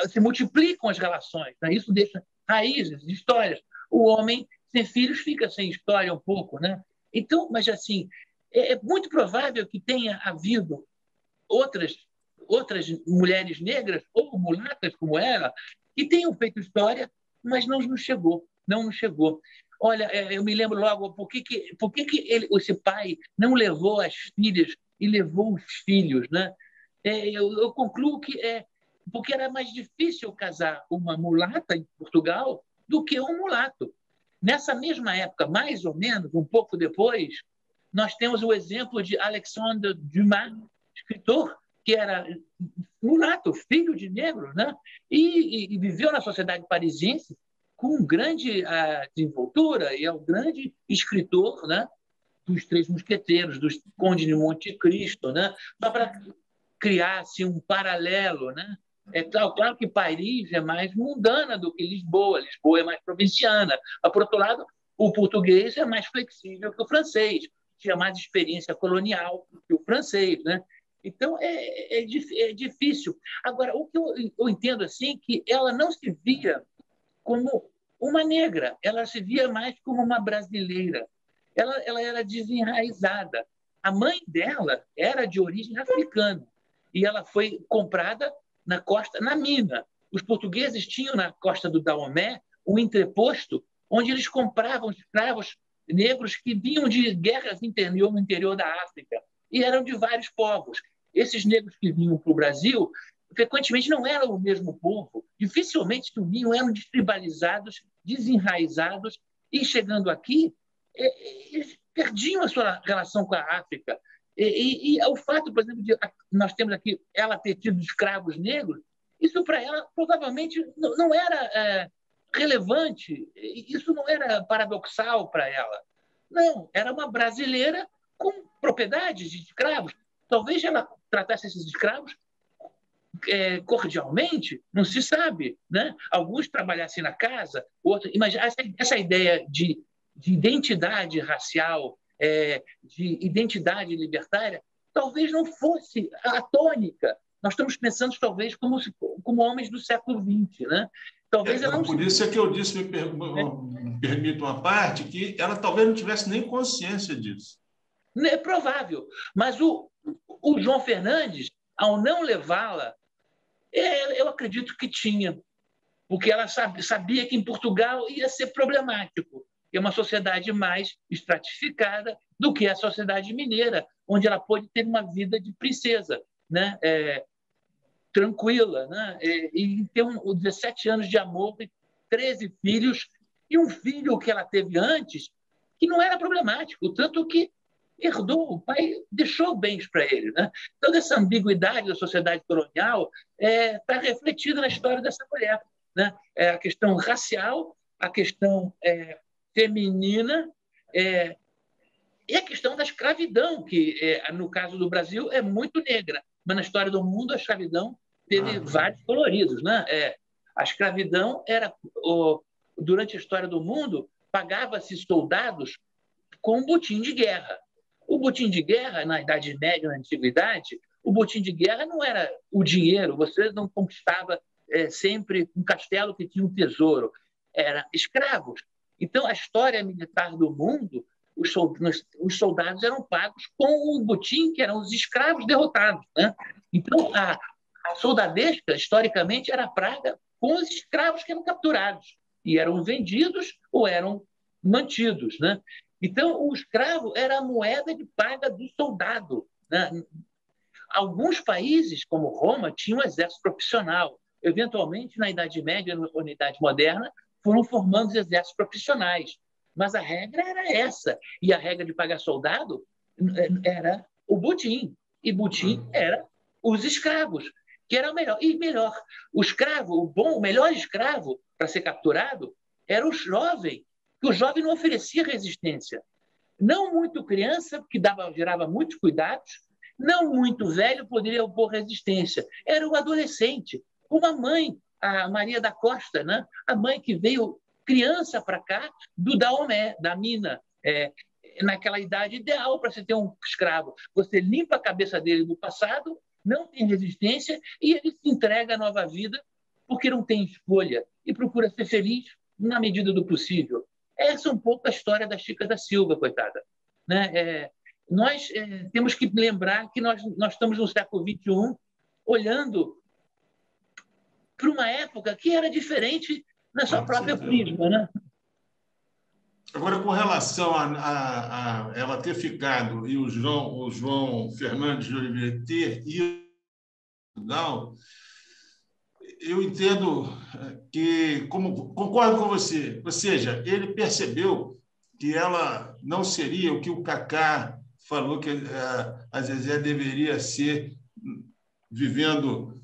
se multiplicam as relações, né? Isso deixa raízes de histórias. O homem sem filhos fica sem história um pouco, né? Então, mas assim, é muito provável que tenha havido outras mulheres negras ou mulatas como ela que tenham feito história, mas não nos chegou, não nos chegou. Olha, eu me lembro logo por que esse pai não levou as filhas e levou os filhos, né? Eu concluo que porque era mais difícil casar uma mulata em Portugal do que um mulato. Nessa mesma época, mais ou menos, um pouco depois, nós temos o exemplo de Alexandre Dumas, escritor, que era mulato, filho de negro, né? E viveu na sociedade parisiense com grande desenvoltura, e é o grande escritor, né, dos Três Mosqueteiros, dos Conde de Monte Cristo, né? Só para criar assim, um paralelo, né? É claro que Paris é mais mundana do que Lisboa. Lisboa é mais provinciana. Mas, por outro lado, o português é mais flexível que o francês. Tinha mais experiência colonial que o francês, né? Então, é difícil. Agora, o que eu entendo assim que ela não se via como uma negra. Ela se via mais como uma brasileira. Ela era desenraizada. A mãe dela era de origem africana. E ela foi comprada na mina. Os portugueses tinham na costa do Daomé um entreposto onde eles compravam escravos negros que vinham de guerras no interior da África e eram de vários povos. Esses negros que vinham para o Brasil frequentemente não eram o mesmo povo, dificilmente se uniam, eram destribalizados, desenraizados, e chegando aqui, eles perdiam a sua relação com a África. E o fato, por exemplo, de nós temos aqui ela ter tido escravos negros, isso para ela provavelmente não era relevante, isso não era paradoxal para ela. Não, era uma brasileira com propriedades de escravos. Talvez ela tratasse esses escravos cordialmente, não se sabe, né? Alguns trabalhassem na casa, outros. Mas essa ideia de identidade racial, de identidade libertária, talvez não fosse a tônica. Nós estamos pensando, talvez, como homens do século XX, né? Talvez ela não
por isso é que eu disse, me permito uma parte, que ela talvez não tivesse nem consciência disso.
É provável. Mas o João Fernandes, ao não levá-la, eu acredito que tinha. porque ela sabia que em Portugal ia ser problemático, que é uma sociedade mais estratificada do que a sociedade mineira, onde ela pôde ter uma vida de princesa, né? Tranquila, né? E ter 17 anos de amor, 13 filhos, e um filho que ela teve antes, que não era problemático, tanto que herdou, o pai deixou bens para ele. Né? Toda essa ambiguidade da sociedade colonial está refletida na história dessa mulher. Né? A questão racial, a questão feminina e a questão da escravidão, que, no caso do Brasil, é muito negra, mas na história do mundo a escravidão teve vários coloridos. Né? A escravidão era, durante a história do mundo, pagava-se soldados com um botim de guerra. O botim de guerra, na Idade Média, na Antiguidade, o botim de guerra não era o dinheiro, você não conquistava sempre um castelo que tinha um tesouro, eram escravos. Então, a história militar do mundo, os soldados eram pagos com o botim, que eram os escravos derrotados. Né? Então, a soldadesca, historicamente, era paga com os escravos que eram capturados e eram vendidos ou eram mantidos. Né? Então, o escravo era a moeda de paga do soldado. Né? Alguns países, como Roma, tinham um exército profissional. Eventualmente, na Idade Média ou na Idade Moderna, foram formando os exércitos profissionais. Mas a regra era essa. E a regra de pagar soldado era o botim. E botim era os escravos, que era o melhor. E melhor, o escravo, o melhor escravo para ser capturado era o jovem, que o jovem não oferecia resistência. Não muito criança, porque gerava muitos cuidados, não muito velho, poderia opor resistência. Era o adolescente, como a mãe, a Maria da Costa, né? A mãe que veio criança para cá do Daomé, da mina, naquela idade ideal para se ter um escravo. Você limpa a cabeça dele do passado, não tem resistência, e ele se entrega à nova vida porque não tem escolha e procura ser feliz na medida do possível. Essa é um pouco a história da Chica da Silva, coitada. Né? Nós temos que lembrar que nós estamos no século XXI, olhando para uma época que era diferente na sua própria prisma. Né?
Agora, com relação a ela ter ficado e o João Fernandes de Oliveira ter ido, eu entendo que, concordo com você, ou seja, ele percebeu que ela não seria o que o Kaká falou que a Zezé deveria ser, vivendo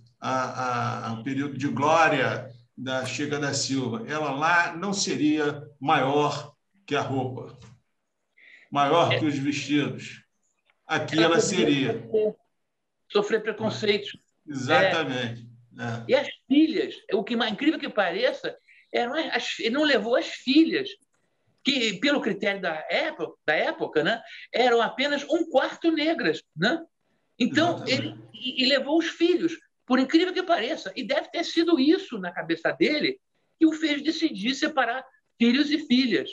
um período de glória da Chica da Silva. Ela lá não seria maior que a roupa, maior que os vestidos. Aqui ela seria.
Sofrer preconceitos.
Exatamente.
E as filhas, o que mais incrível que pareça, ele não levou as filhas, que, pelo critério da época, né, eram apenas um quarto negras. Né? Então, ele levou os filhos, por incrível que pareça. E deve ter sido isso na cabeça dele que o fez decidir separar filhos e filhas.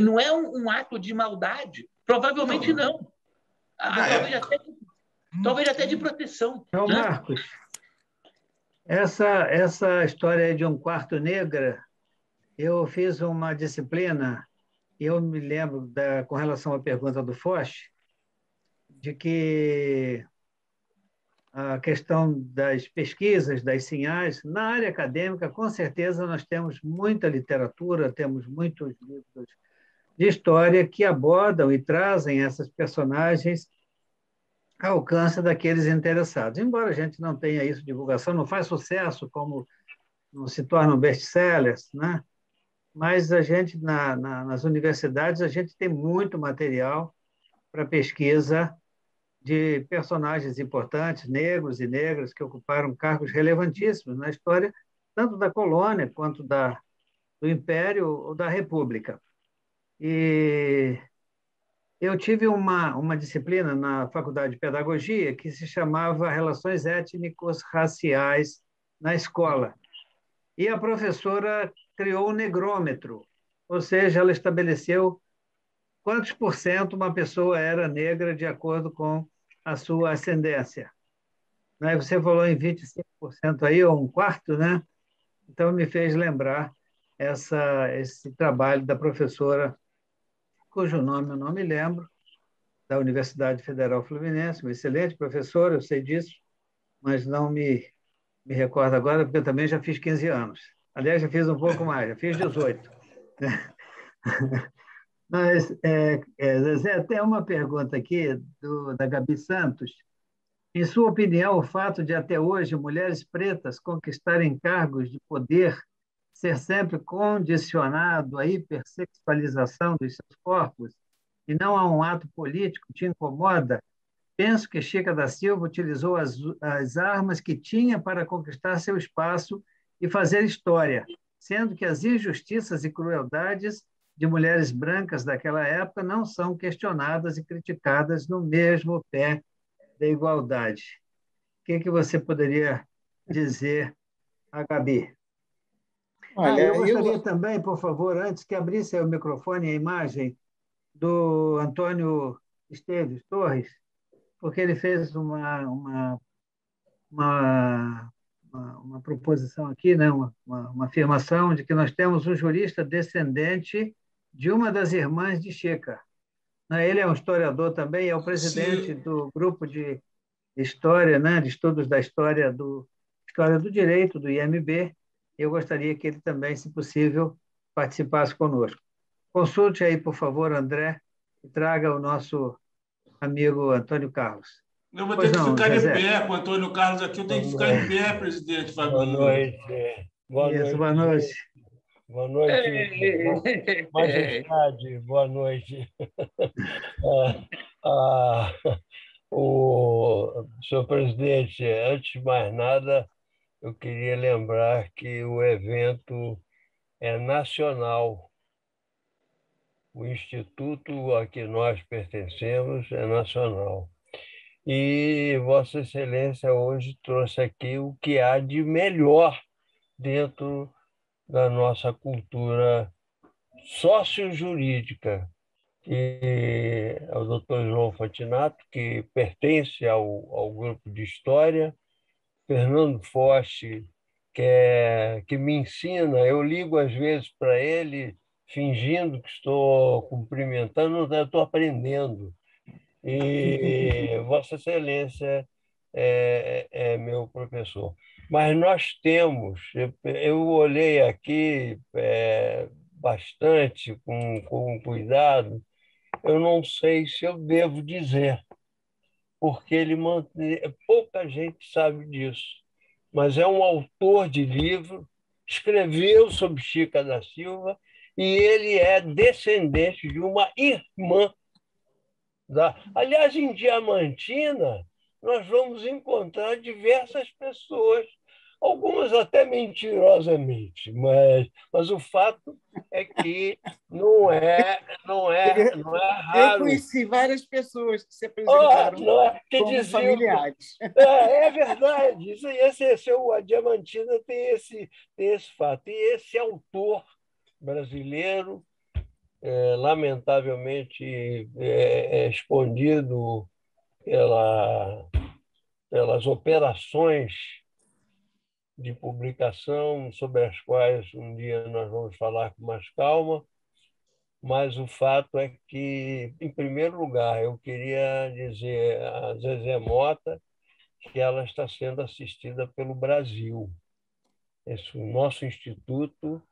Não é um ato de maldade? Provavelmente não. Talvez até de proteção.
Então,
né?
Marcos, essa história de um quarto negra, eu fiz uma disciplina, e eu me lembro, com relação à pergunta do Foch, de que a questão das pesquisas, das sinhais, na área acadêmica, com certeza, nós temos muita literatura, temos muitos livros de história que abordam e trazem essas personagens ao alcance daqueles interessados. Embora a gente não tenha isso de divulgação, não faz sucesso, como não se tornam best-sellers, né? Mas a gente, nas universidades, a gente tem muito material para pesquisa de personagens importantes, negros e negras, que ocuparam cargos relevantíssimos na história, tanto da colônia quanto do Império ou da República. E eu tive uma disciplina na Faculdade de Pedagogia que se chamava Relações Étnicos-Raciais na Escola. E a professora criou o negrômetro, ou seja, ela estabeleceu quantos por cento uma pessoa era negra de acordo com a sua ascendência. Você falou em 25% aí, ou um quarto, né? Então, me fez lembrar esse trabalho da professora, cujo nome eu não me lembro, da Universidade Federal Fluminense, uma excelente professora, eu sei disso, mas não me recordo agora, porque eu também já fiz 15 anos. Aliás, já fiz um pouco mais, já fiz 18. Mas, Zezé, tem uma pergunta aqui da Gabi Santos. Em sua opinião, o fato de até hoje mulheres pretas conquistarem cargos de poder ser sempre condicionado à hipersexualização dos seus corpos e não a um ato político te incomoda? Penso que Chica da Silva utilizou as armas que tinha para conquistar seu espaço e fazer história, sendo que as injustiças e crueldades de mulheres brancas daquela época não são questionadas e criticadas no mesmo pé da igualdade. O que você poderia dizer a Gabi? Eu
Olha,
gostaria também, por favor, antes que abrisse o microfone e a imagem do Antônio Esteves Torres, porque ele fez uma, uma proposição aqui, né? Uma afirmação de que nós temos um jurista descendente de uma das irmãs de Chica. Ele é um historiador também, é o presidente do grupo de história, né? De estudos da história do direito, do IMB. Eu gostaria que ele também, se possível, participasse conosco. Consulte aí, por favor, André, e traga o nosso amigo Antônio Carlos.
Eu vou
Pois
ter que
não,
ficar de
Zezé?
pé com o Antônio Carlos aqui. Eu tenho que ficar em pé, presidente
Boa
Fabinho.
noite. Boa
Isso,
noite,
boa noite.
gente. Boa noite, majestade. Boa noite. Senhor presidente, antes de mais nada, eu queria lembrar que o evento é nacional. O instituto a que nós pertencemos é nacional. E Vossa Excelência hoje trouxe aqui o que há de melhor dentro da nossa cultura sócio-jurídica, que é o Dr. João Fantinato, que pertence ao grupo de História, Fernando Forte, que me ensina, eu ligo às vezes para ele, fingindo que estou cumprimentando, eu estou aprendendo. E Vossa Excelência é meu professor. Mas nós temos, eu olhei aqui bastante, com cuidado, eu não sei se eu devo dizer, porque pouca gente sabe disso, mas é um autor de livro, escreveu sobre Chica da Silva, e ele é descendente de uma irmã Aliás, em Diamantina, nós vamos encontrar diversas pessoas, algumas até mentirosamente, mas o fato é que não é
eu
raro.
conheci várias pessoas que se apresentaram
Que
como
diziam,
familiares.
É verdade. A Diamantina tem esse fato. E esse autor brasileiro, lamentavelmente escondido pelas operações de publicação, sobre as quais um dia nós vamos falar com mais calma, mas o fato é que, em primeiro lugar, eu queria dizer a Zezé Mota que ela está sendo assistida pelo Brasil. O nosso instituto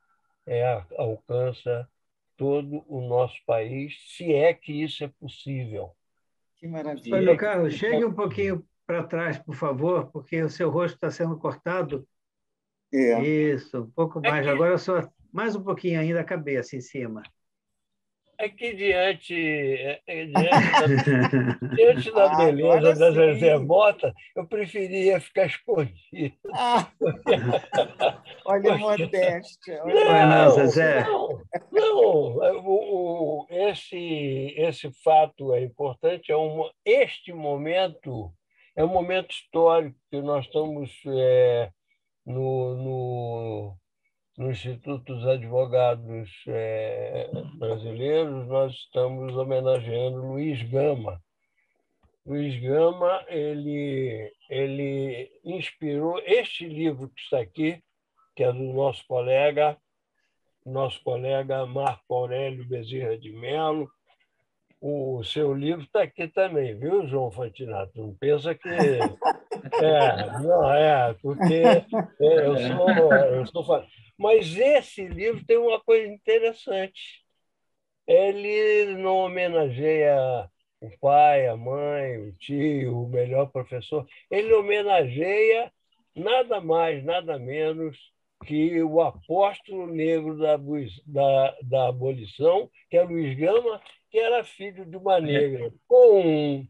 alcança todo o nosso país, se é que isso é possível.
Que maravilha.
Antônio Carlos, chegue um pouquinho para trás, por favor, porque o seu rosto está sendo cortado. Isso, um pouco mais. Agora só mais um pouquinho ainda a cabeça em cima.
É que diante da beleza da Zezé Mota, eu preferia ficar escondido.
Olha a modéstia.
Não, Zezé.
Não. Esse fato é importante. Este momento é um momento histórico que nós estamos no Instituto dos Advogados Brasileiros, nós estamos homenageando Luiz Gama. Luiz Gama, ele inspirou este livro que está aqui, que que é do nosso colega Marco Aurélio Bezerra de Mello. O seu livro está aqui também, viu, João Fantinato? Não pensa que... não é, porque eu sou fã. Mas esse livro tem uma coisa interessante. Ele não homenageia o pai, a mãe, o tio, o melhor professor. Ele homenageia nada mais, nada menos que o apóstolo negro da abolição, que é Luiz Gama, que era filho de uma negra com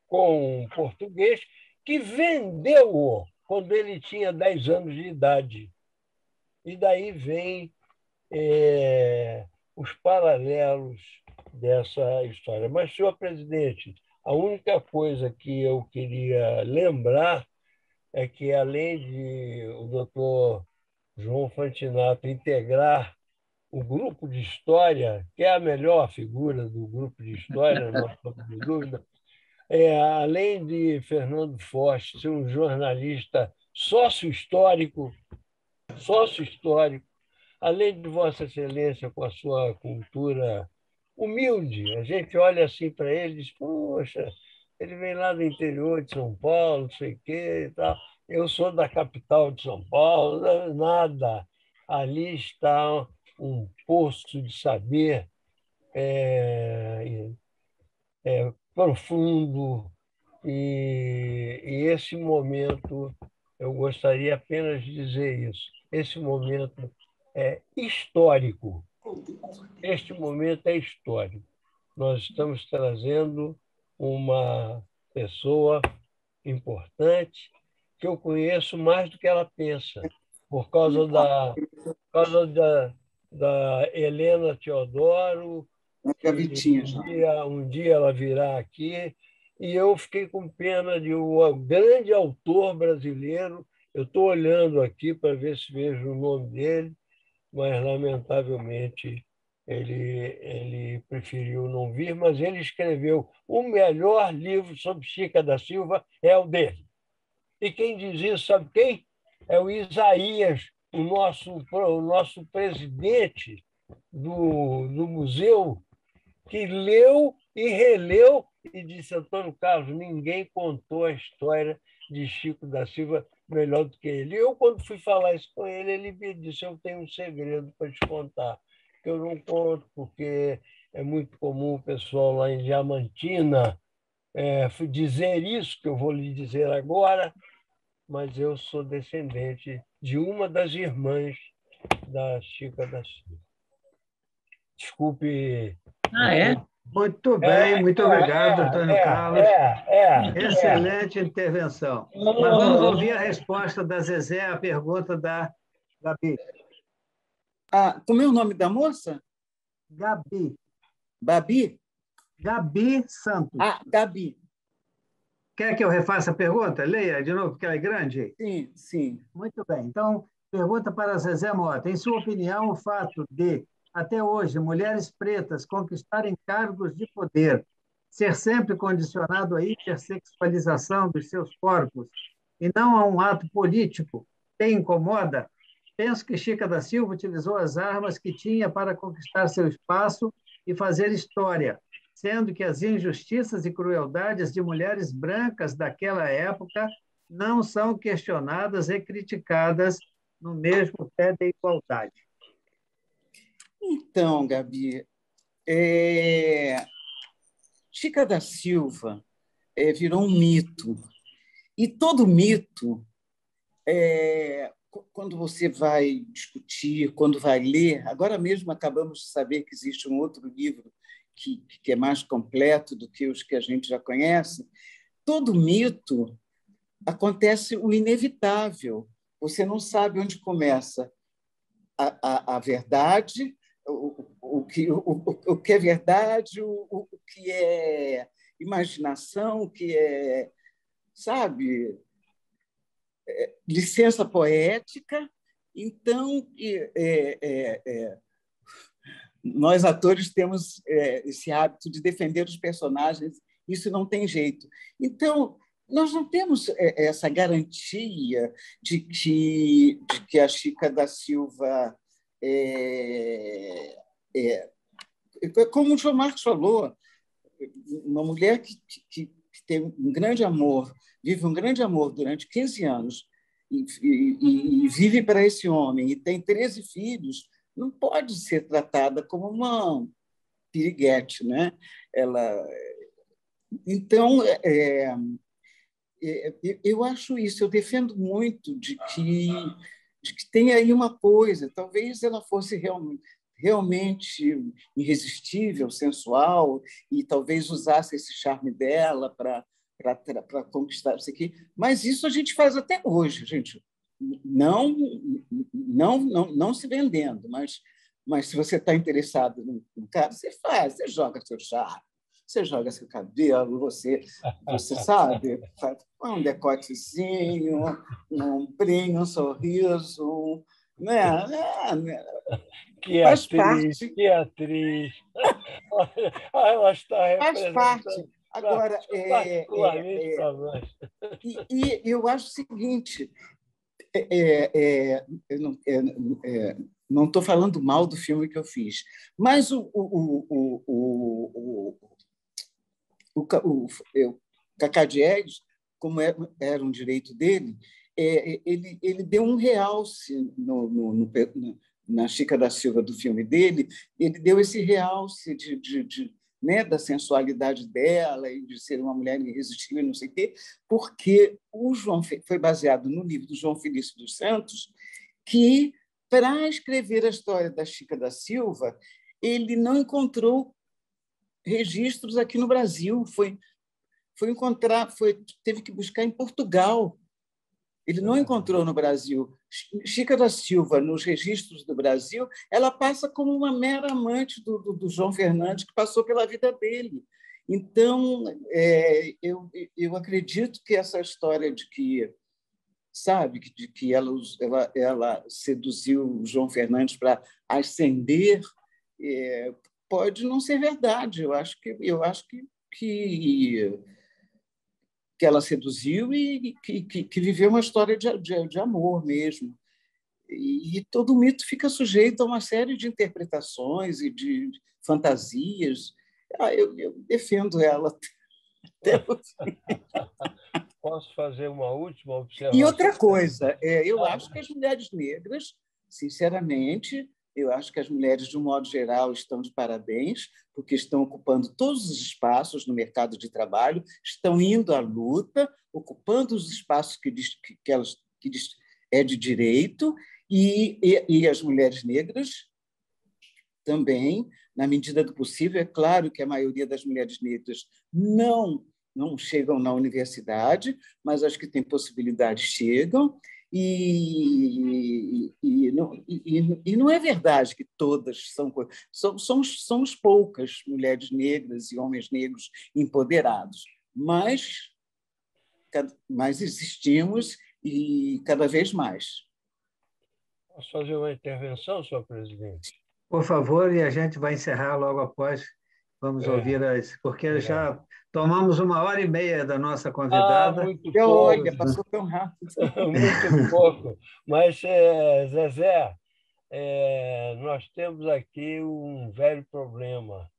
um português que vendeu-o quando ele tinha 10 anos de idade. E daí vem os paralelos dessa história. Mas, senhor presidente, a única coisa que eu queria lembrar é que, além de o doutor João Fantinato integrar o grupo de história, que é a melhor figura do grupo de história, não tenho dúvida, além de Fernando Forte ser um jornalista sócio-histórico, além de Vossa Excelência com a sua cultura humilde, a gente olha assim para ele e diz, poxa, ele vem lá do interior de São Paulo, não sei o quê e tal. Eu sou da capital de São Paulo, nada. Ali está um poço de saber profundo, e esse momento, eu gostaria apenas de dizer isso, esse momento é histórico. Este momento é histórico. Nós estamos trazendo uma pessoa importante que eu conheço mais do que ela pensa, por causa da Helena Teodoro. Um dia ela virá aqui, e eu fiquei com pena de um grande autor brasileiro. Eu estou olhando aqui para ver se vejo o nome dele, mas, lamentavelmente, ele preferiu não vir, mas ele escreveu o melhor livro sobre Chica da Silva, é o dele. E quem diz isso, sabe quem? É o Isaías, o nosso presidente do museu, que leu e releu e disse, Antônio Carlos, ninguém contou a história de Chico da Silva melhor do que ele. Eu, quando fui falar isso com ele, ele me disse, eu tenho um segredo para te contar, que eu não conto, porque é muito comum o pessoal lá em Diamantina dizer isso que eu vou lhe dizer agora, mas eu sou descendente de uma das irmãs da Chica da Silva. Desculpe.
Muito bem, muito obrigado, Antônio Carlos. Excelente intervenção. Mas vamos ouvir a resposta da Zezé à pergunta da Gabi.
Como é o nome da moça?
Gabi.
Babi?
Gabi Santos.
Gabi.
Quer que eu refaça a pergunta? Leia de novo, porque ela é grande.
Sim, sim.
Muito bem. Então, pergunta para a Zezé Mota. Em sua opinião, o fato de, até hoje, mulheres pretas conquistarem cargos de poder ser sempre condicionado à hipersexualização dos seus corpos e não a um ato político, te incomoda? Penso que Chica da Silva utilizou as armas que tinha para conquistar seu espaço e fazer história, sendo que as injustiças e crueldades de mulheres brancas daquela época não são questionadas e criticadas no mesmo pé da igualdade.
Então, Gabi, Chica da Silva virou um mito. E todo mito, quando você vai discutir, quando vai ler, agora mesmo acabamos de saber que existe um outro livro que é mais completo do que os que a gente já conhece, todo mito acontece o inevitável. Você não sabe onde começa a verdade, o que é verdade, o que é imaginação, o que é, sabe, licença poética. Então, nós, atores, temos esse hábito de defender os personagens, isso não tem jeito. Então, nós não temos essa garantia de que a Chica da Silva como o João Marcos falou, uma mulher que tem um grande amor, vive um grande amor durante 15 anos e vive para esse homem e tem 13 filhos, não pode ser tratada como uma piriguete, né? Então, eu acho isso, eu defendo muito de que tem aí uma coisa, talvez ela fosse realmente irresistível, sensual, e talvez usasse esse charme dela para conquistar isso aqui. Mas isso a gente faz até hoje, gente. Não se vendendo, mas se você está interessado no cara, você faz, você joga seu charme, você joga seu cabelo, você sabe, faz um decotezinho, um ombrinho, um sorriso, né?
Que
Faz
atriz,
parte.
que atriz. Ela está
Faz parte.
representando
Agora,
particularmente para nós.
e eu acho o seguinte, eu não estou falando mal do filme que eu fiz, mas o Cacá Diegues, como era um direito dele, ele deu um realce na Chica da Silva do filme dele, ele deu esse realce né, da sensualidade dela e de ser uma mulher irresistível, não sei o quê, porque foi baseado no livro do João Felício dos Santos, que, para escrever a história da Chica da Silva, ele não encontrou registros aqui no Brasil, teve que buscar em Portugal. Ele não encontrou no Brasil. Chica da Silva, nos registros do Brasil, ela passa como uma mera amante do João Fernandes, que passou pela vida dele. Então, eu acredito que essa história de que, sabe, de que ela seduziu o João Fernandes para ascender, pode não ser verdade. Eu acho que ela seduziu e que viveu uma história de amor mesmo. E todo mito fica sujeito a uma série de interpretações e de fantasias. Eu defendo ela até o fim.
Posso fazer uma última observação?
E outra coisa, eu acho que as mulheres negras, sinceramente, eu acho que as mulheres, de um modo geral, estão de parabéns, porque estão ocupando todos os espaços no mercado de trabalho, estão indo à luta, ocupando os espaços que é de direito, e as mulheres negras também, na medida do possível. É claro que a maioria das mulheres negras não chegam na universidade, mas as que têm possibilidade chegam. E não é verdade que todas somos poucas mulheres negras e homens negros empoderados, mas existimos e cada vez mais.
Posso fazer uma intervenção, senhor presidente?
Por favor, e a gente vai encerrar logo após. Vamos ouvir porque já tomamos 1h30 da nossa convidada.
Muito pouco.
Olha, passou tão rápido.
Muito pouco. Mas, Zezé, nós temos aqui um velho problema.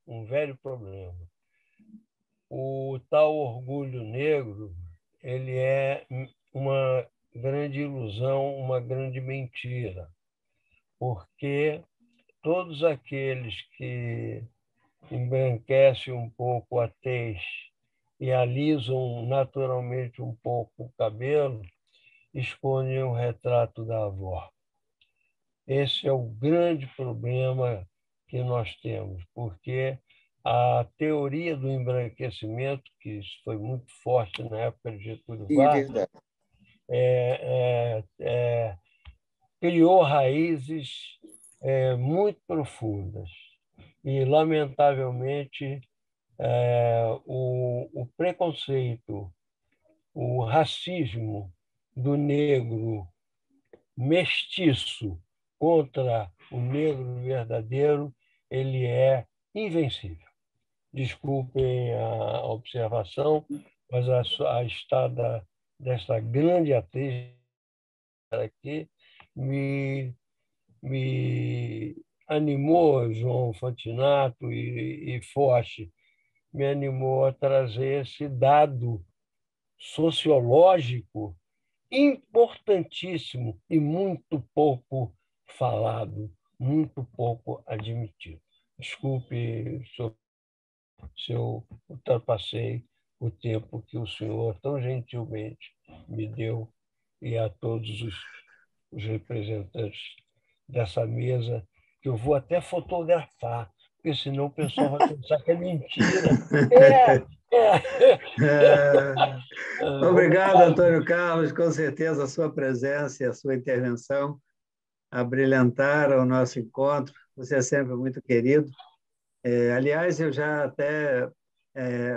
O tal orgulho negro, ele é uma grande ilusão, uma grande mentira, porque todos aqueles que embranquecem um pouco a tez e alisam naturalmente um pouco o cabelo, escondem o retrato da avó. Esse é o grande problema que nós temos, porque a teoria do embranquecimento, que foi muito forte na época de Getúlio Vargas, criou raízes muito profundas. E, lamentavelmente, o preconceito, o racismo do negro mestiço contra o negro verdadeiro, ele é invencível. Desculpem a observação, mas a estada dessa grande atriz aqui me animou, João Fantinato e Forte, me animou a trazer esse dado sociológico importantíssimo e muito pouco falado, muito pouco admitido. Desculpe se eu ultrapassei o tempo que o senhor tão gentilmente me deu e a todos os representantes dessa mesa, que eu vou até fotografar, porque senão o pessoal vai pensar que é mentira.
Obrigado, Antônio Carlos. Com certeza a sua presença e a sua intervenção abrilhantaram o nosso encontro. Você é sempre muito querido. Aliás, eu já até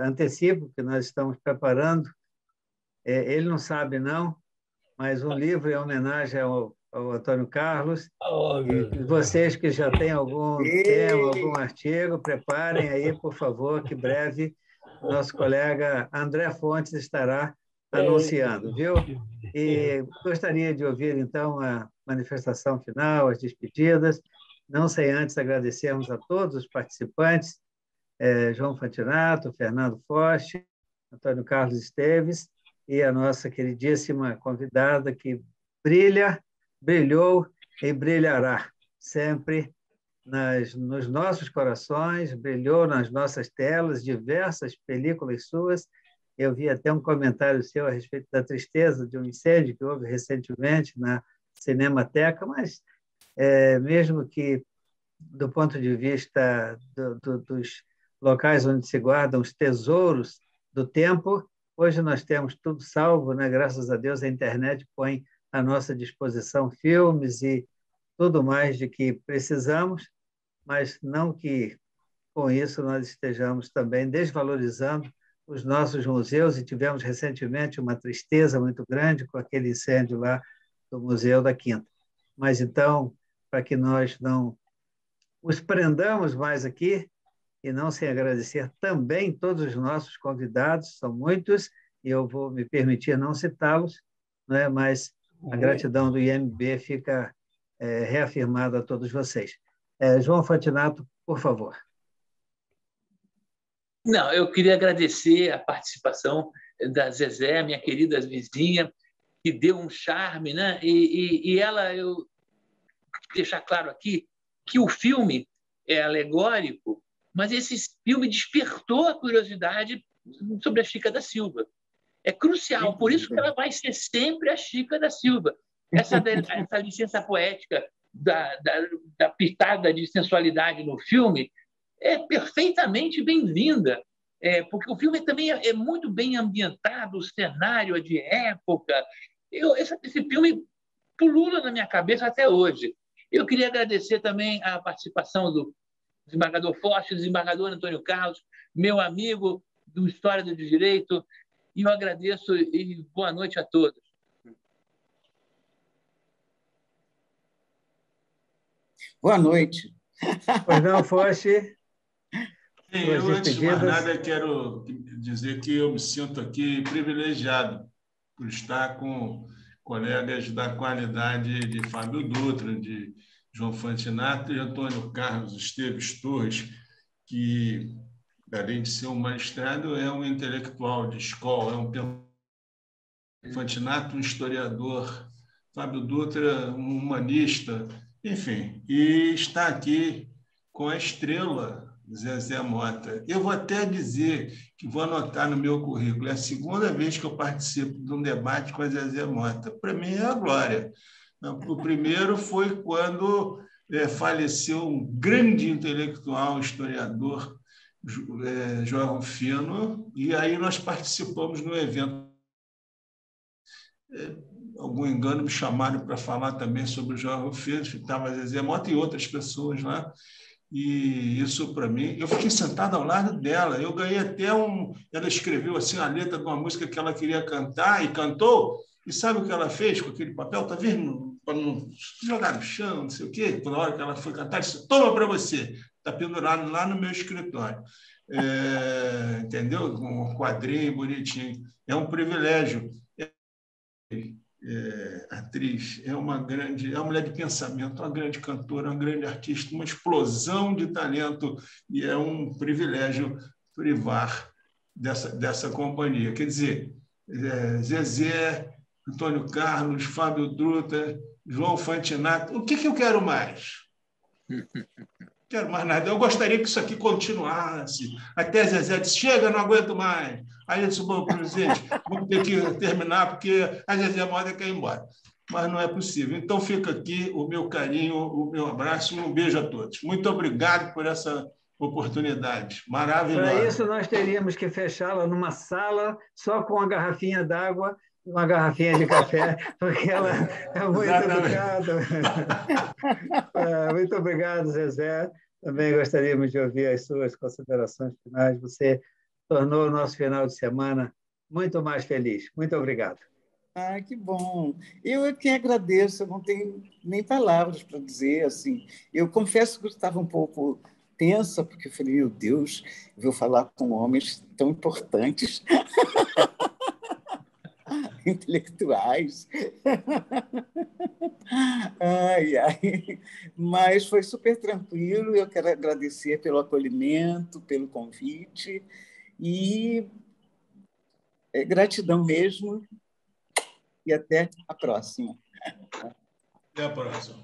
antecipo que nós estamos preparando. Ele não sabe, não, mas um livro em homenagem ao Antônio Carlos. E vocês que já têm algum tema, algum artigo, preparem aí, por favor, que breve nosso colega André Fontes estará anunciando, viu? E gostaria de ouvir, então, a manifestação final, as despedidas, não sem antes agradecermos a todos os participantes, João Fantinato, Fernando Forte, Antônio Carlos Esteves e a nossa queridíssima convidada que brilhou e brilhará sempre nos nossos corações, brilhou nas nossas telas, diversas películas suas. Eu vi até um comentário seu a respeito da tristeza de um incêndio que houve recentemente na Cinemateca, mas mesmo que do ponto de vista dos locais onde se guardam os tesouros do tempo, hoje nós temos tudo salvo, né? Graças a Deus a internet põe à nossa disposição filmes e tudo mais de que precisamos, mas não que com isso nós estejamos também desvalorizando os nossos museus, e tivemos recentemente uma tristeza muito grande com aquele incêndio lá do Museu da Quinta. Mas então, para que nós não os prendamos mais aqui, e não sem agradecer também todos os nossos convidados, são muitos, e eu vou me permitir não citá-los, né? Mas a gratidão do IMB fica reafirmada a todos vocês. João Fantinato, por favor.
Não, eu queria agradecer a participação da Zezé, minha querida vizinha, que deu um charme, né? E ela, eu deixar claro aqui que o filme é alegórico, mas esse filme despertou a curiosidade sobre a Chica da Silva. É crucial, por isso que ela vai ser sempre a Chica da Silva. Essa licença poética da pitada de sensualidade no filme é perfeitamente bem-vinda, porque o filme também é muito bem ambientado, o cenário é de época. Esse filme pulula na minha cabeça até hoje. Eu queria agradecer também a participação do desembargador Forte, do desembargador Antônio Carlos, meu amigo do História do Direito, e eu agradeço e boa noite a todos.
Boa noite.
Pois não, Forte?
Eu, antes de mais nada, quero dizer que eu me sinto aqui privilegiado por estar com colegas da qualidade de Fábio Dutra, de João Fantinato e Antônio Carlos Esteves Torres, que, além de ser um magistrado, é um intelectual de escola, é um Fantinato, um historiador, Fábio Dutra, um humanista, enfim, e está aqui com a estrela Zezé Mota. Eu vou até dizer que vou anotar no meu currículo, é a segunda vez que eu participo de um debate com a Zezé Mota. Para mim é a glória. O primeiro foi quando faleceu um grande intelectual, historiador, João Rufino, e aí nós participamos no evento. Algum engano, me chamaram para falar também sobre o João Rufino, estava a Zezé Mota e outras pessoas lá. E isso, para mim, eu fiquei sentado ao lado dela. Eu ganhei até ela escreveu assim a letra de uma música que ela queria cantar e cantou. E sabe o que ela fez com aquele papel? Está vendo? para não jogar no chão, não sei o quê. Toda hora que ela foi cantar, disse: toma para você. Está pendurado lá no meu escritório. Entendeu? Com um quadrinho bonitinho. É um privilégio. Atriz, é uma mulher de pensamento, uma grande cantora, uma grande artista, uma explosão de talento, e é um privilégio privar dessa companhia. Quer dizer, Zezé, Antônio Carlos, Fábio Druta, João Fantinato, o que eu quero mais? Quero mais nada. Eu gostaria que isso aqui continuasse. Até Zezé disse: chega, não aguento mais. Aí eu disse: bom, presidente, vamos ter que terminar, porque a Zezé Moda quer ir embora. Mas não é possível. Então fica aqui o meu carinho, o meu abraço e um beijo a todos. Muito obrigado por essa oportunidade maravilhosa.
Para isso, nós teríamos que fechá-la numa sala só com uma garrafinha d'água e uma garrafinha de café, porque ela é muito educada. Muito obrigado, Zezé. Também gostaríamos de ouvir as suas considerações finais. Você tornou o nosso final de semana muito mais feliz. Muito obrigado.
Que bom. Eu que agradeço, eu não tenho nem palavras para dizer. Assim. Eu confesso que eu estava um pouco tensa, porque eu falei: meu Deus, eu vou falar com homens tão importantes, intelectuais. Mas foi super tranquilo. Eu quero agradecer pelo acolhimento, pelo convite, e gratidão mesmo. E até a próxima.
Até a próxima.